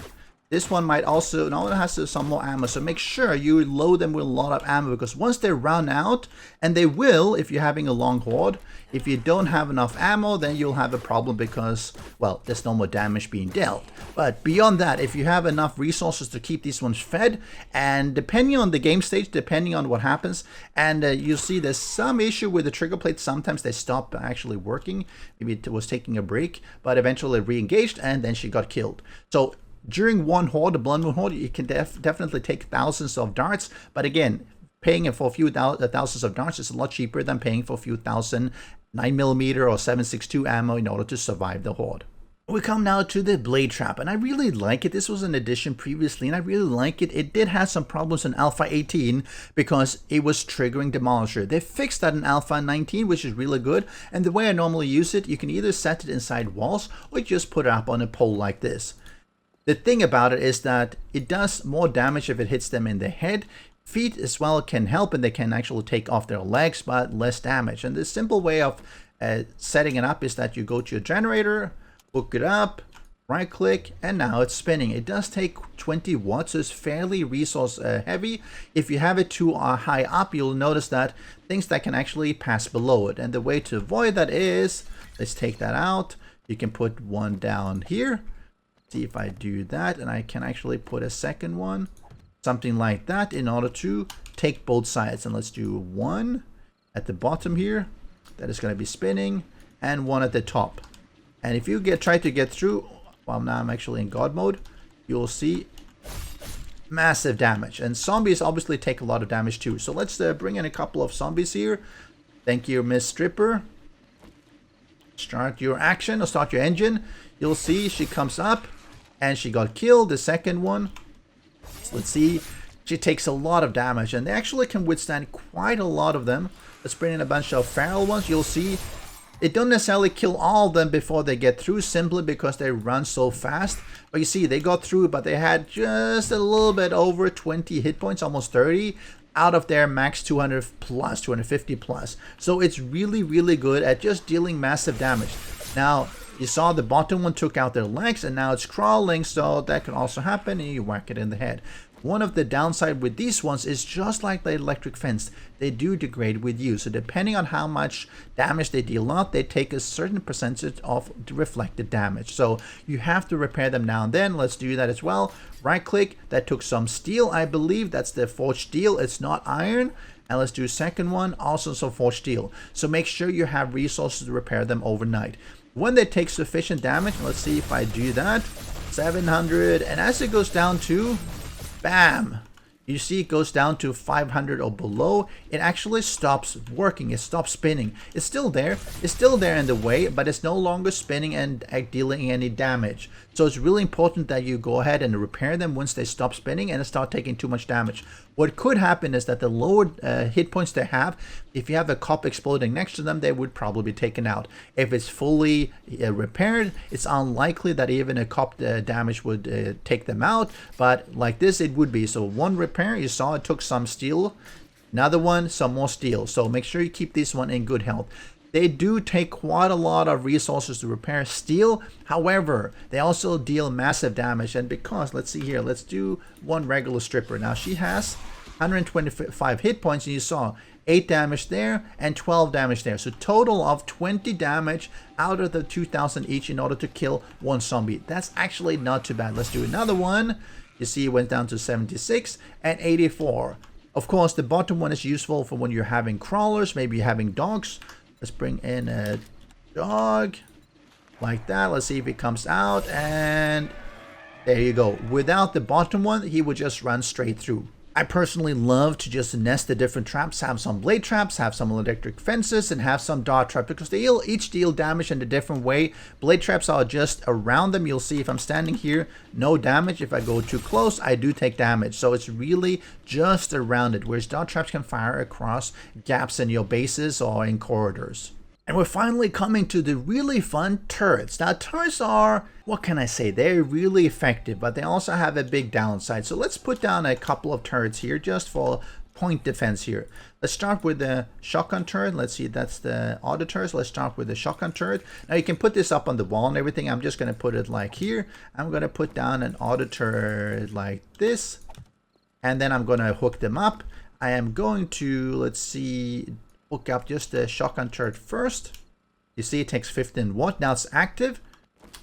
This one might also, no, it has some more ammo. So make sure you load them with a lot of ammo, because once they run out, and they will if you're having a long horde, if you don't have enough ammo, then you'll have a problem because, well, there's no more damage being dealt. But beyond that, if you have enough resources to keep these ones fed, and depending on the game stage, depending on what happens, and you'll see there's some issue with the trigger plates. Sometimes they stop actually working. Maybe it was taking a break, but eventually re-engaged, and then she got killed. So during one horde, the Blood Moon Horde, you can definitely take thousands of darts. But again, paying for a few thousands of darts is a lot cheaper than paying for a few thousand 9mm or 7.62 ammo in order to survive the horde. We come now to the Blade Trap, and I really like it. This was an addition previously, and I really like it. It did have some problems in Alpha 18 because it was triggering Demolisher. They fixed that in Alpha 19, which is really good. And the way I normally use it, you can either set it inside walls or just put it up on a pole like this. The thing about it is that it does more damage if it hits them in the head. Feet as well can help, and they can actually take off their legs, but less damage. And the simple way of setting it up is that you go to your generator, hook it up, right click, and now it's spinning. It does take 20 watts, so it's fairly resource heavy. If you have it too high up, you'll notice that things that can actually pass below it. And the way to avoid that is, let's take that out. You can put one down here. See if I do that, and I can actually put a second one, something like that, in order to take both sides. And let's do one at the bottom here that is going to be spinning, and one at the top. And if you try to get through, well, now I'm actually in God mode, you'll see massive damage. And zombies obviously take a lot of damage too. So let's bring in a couple of zombies here. Thank you, Miss Stripper. Start your action, or start your engine. You'll see she comes up and she got killed, the second one. So let's see, she takes a lot of damage, and they actually can withstand quite a lot of them. Let's bring in a bunch of feral ones. You'll see it don't necessarily kill all of them before they get through, simply because they run so fast. But you see, they got through, but they had just a little bit over 20 hit points, almost 30, out of their max 200 plus, 250 plus. So it's really, really good at just dealing massive damage. Now, you saw the bottom one took out their legs, and now it's crawling, so that can also happen, and you whack it in the head. One of the downside with these ones is just like the electric fence, they do degrade with use. So depending on how much damage they deal out, they take a certain percentage of the reflected damage. So you have to repair them now and then. Let's do that as well. Right click, that took some steel. I believe that's the forged steel. It's not iron. And let's do a second one, also some forged steel. So make sure you have resources to repair them overnight. When they take sufficient damage, let's see if I do that. 700, and as it goes down to, bam, you see it goes down to 500 or below, it actually stops working, it stops spinning. It's still there in the way, but it's no longer spinning and dealing any damage. So it's really important that you go ahead and repair them once they stop spinning and start taking too much damage. What could happen is that the lower hit points they have, if you have a cop exploding next to them, they would probably be taken out. If it's fully repaired, it's unlikely that even a cop damage would take them out, but like this it would be. So one repair, you saw it took some steel, another one, some more steel. So make sure you keep this one in good health. They do take quite a lot of resources to repair steel. However, they also deal massive damage. And because, let's see here, let's do one regular stripper. Now she has 125 hit points, and you saw 8 damage there and 12 damage there. So total of 20 damage out of the 2000 each in order to kill one zombie. That's actually not too bad. Let's do another one. You see it went down to 76 and 84. Of course, the bottom one is useful for when you're having crawlers, maybe you're having dogs. Let's bring in a dog like that. Let's see if it comes out, and there you go. Without the bottom one, he would just run straight through. I personally love to just nest the different traps, have some blade traps, have some electric fences, and have some dart traps, because they each deal damage in a different way. Blade traps are just around them. You'll see if I'm standing here, no damage. If I go too close, I do take damage. So it's really just around it, whereas dart traps can fire across gaps in your bases or in corridors. And we're finally coming to the really fun turrets. Now turrets are, what can I say, they're really effective, but they also have a big downside. So let's put down a couple of turrets here just for point defense here. Let's start with the shotgun turret. Let's see, that's the auto turret. So let's start with the shotgun turret. Now you can put this up on the wall and everything. I'm just going to put it like here. I'm going to put down an auto turret like this, and then I'm going to hook them up. I am going to, let's see, hook up just the shotgun turret first. You see it takes 15 watt. Now it's active.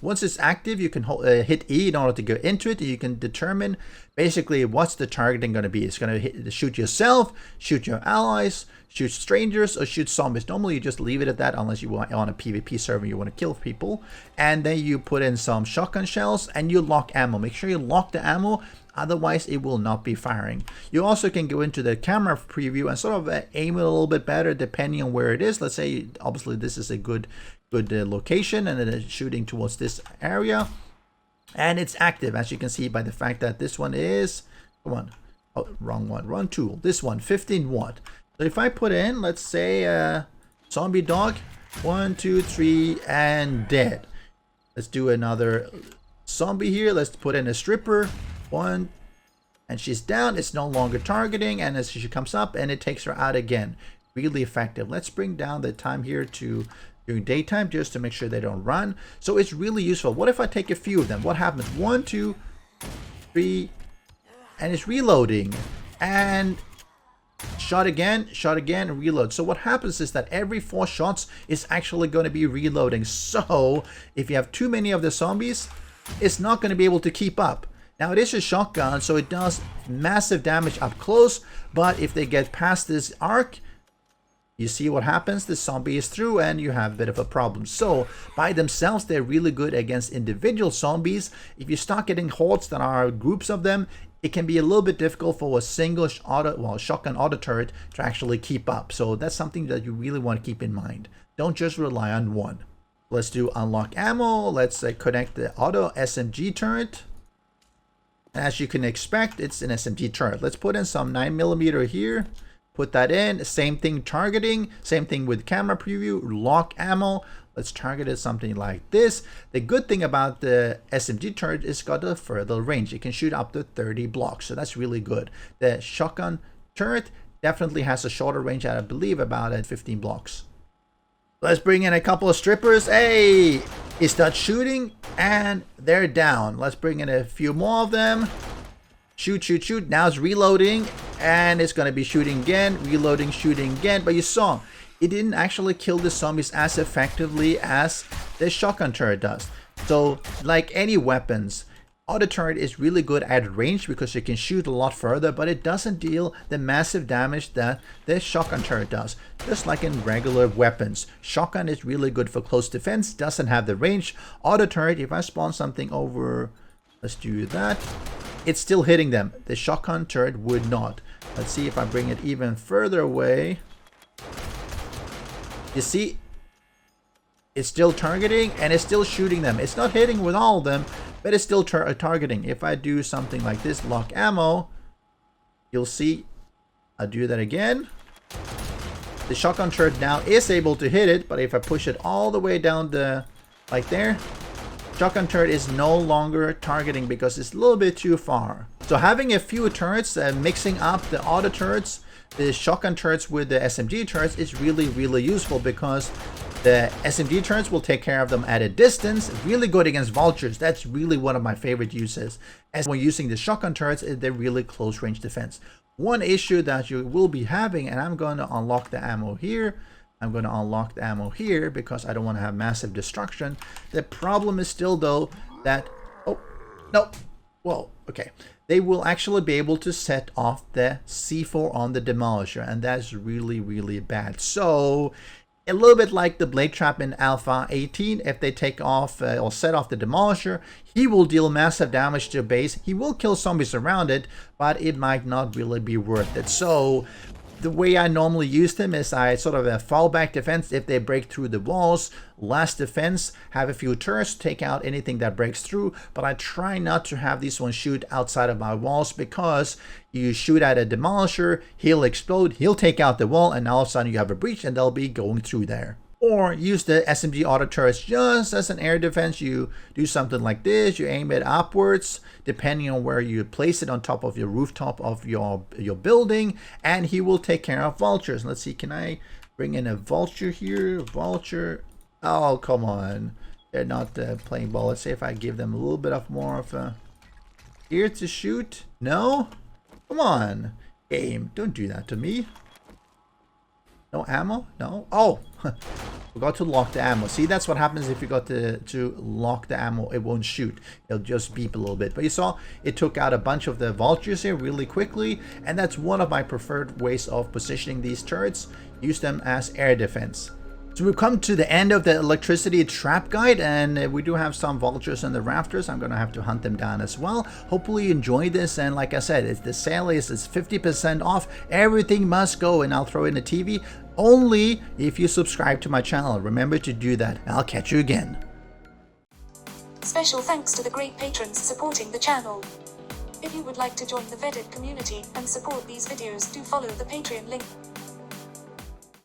Once it's active, you can hit E in order to go into it. You can determine basically what's the targeting going to be. It's going to shoot yourself, shoot your allies, shoot strangers, or shoot zombies. Normally you just leave it at that unless you want on a PvP server, you want to kill people. And then you put in some shotgun shells and you lock ammo. Make sure you lock the ammo, otherwise it will not be firing. You also can go into the camera preview and sort of aim it a little bit better depending on where it is. Let's say obviously this is a good location, and it is shooting towards this area, and it's active, as you can see by the fact that this one is, come on, oh, wrong one, wrong tool, this one, 15 watt. So if I put in, let's say zombie dog, 1 2 3 and dead. Let's do another zombie here. Let's put in a stripper, 1, and she's down. It's no longer targeting, and as she comes up, and it takes her out again. Really effective. Let's bring down the time here to during daytime just to make sure they don't run. So it's really useful. What if I take a few of them? What happens? 1 2 3, and it's reloading, and shot again, and reload. So what happens is that every 4 shots is actually going to be reloading. So if you have too many of the zombies, it's not going to be able to keep up. Now it is a shotgun, so it does massive damage up close, but if they get past this arc, you see what happens, the zombie is through and you have a bit of a problem. So by themselves, they're really good against individual zombies. If you start getting hordes that are groups of them, it can be a little bit difficult for a single shotgun auto turret to actually keep up. So that's something that you really want to keep in mind. Don't just rely on one. Let's do unlock ammo. Let's connect the auto SMG turret. As you can expect, it's an SMG turret. Let's put in some 9mm here. Put that in. Same thing targeting. Same thing with camera preview. Lock ammo. Let's target it something like this. The good thing about the SMG turret is it's got a further range. It can shoot up to 30 blocks. So that's really good. The shotgun turret definitely has a shorter range at, I believe, about at 15 blocks. Let's bring in a couple of strippers. Hey, he starts shooting and they're down. Let's bring in a few more of them. Shoot, shoot, shoot. Now it's reloading, and it's going to be shooting again, reloading, shooting again. But you saw, it didn't actually kill the zombies as effectively as the shotgun turret does. So, like any weapons, auto turret is really good at range because you can shoot a lot further, but it doesn't deal the massive damage that the shotgun turret does. Just like in regular weapons, shotgun is really good for close defense, doesn't have the range. Auto turret, if I spawn something over, let's do that, it's still hitting them. The shotgun turret would not. Let's see if I bring it even further away. You see, it's still targeting and it's still shooting them. It's not hitting with all of them, but it's still targeting. If I do something like this, lock ammo, you'll see I'll do that again. The shotgun turret now is able to hit it, but if I push it all the way down like there, shotgun turret is no longer targeting because it's a little bit too far. So having a few turrets, mixing up the auto turrets, the shotgun turrets with the SMG turrets is really, really useful because the SMG turrets will take care of them at a distance. Really good against vultures. That's really one of my favorite uses. As when using the shotgun turrets, they're really close range defense. One issue that you will be having, and I'm going to unlock the ammo here. I'm going to unlock the ammo here because I don't want to have massive destruction. The problem is still though that, oh, no, whoa, okay. They will actually be able to set off the C4 on the demolisher, and that's really, really bad. So a little bit like the blade trap in Alpha 18, if they take off or set off the demolisher, he will deal massive damage to a base. He will kill zombies around it, but it might not really be worth it. So the way I normally use them is I sort of a fallback defense if they break through the walls. Last defense, have a few turrets, take out anything that breaks through, but I try not to have these ones shoot outside of my walls because you shoot at a demolisher, he'll explode, he'll take out the wall, and all of a sudden you have a breach and they'll be going through there. Or use the SMG auto turrets just as an air defense. You do something like this, you aim it upwards, depending on where you place it on top of your rooftop of your building, and he will take care of vultures. Let's see, can I bring in a vulture here? Vulture, oh, come on. They're not playing ball. Let's see if I give them a little bit of more of a here to shoot. No? Come on, game, don't do that to me. No ammo? No? Oh, forgot to lock the ammo. See, that's what happens if you got to lock the ammo. It won't shoot. It'll just beep a little bit. But you saw it took out a bunch of the vultures here really quickly. And that's one of my preferred ways of positioning these turrets. Use them as air defense. So we've come to the end of the electricity trap guide, and we do have some vultures in the rafters. I'm going to have to hunt them down as well. Hopefully you enjoyed this, and like I said, the sale is 50% off. Everything must go, and I'll throw in a TV only if you subscribe to my channel. Remember to do that. I'll catch you again. Special thanks to the great patrons supporting the channel. If you would like to join the vetted community and support these videos, do follow the Patreon link.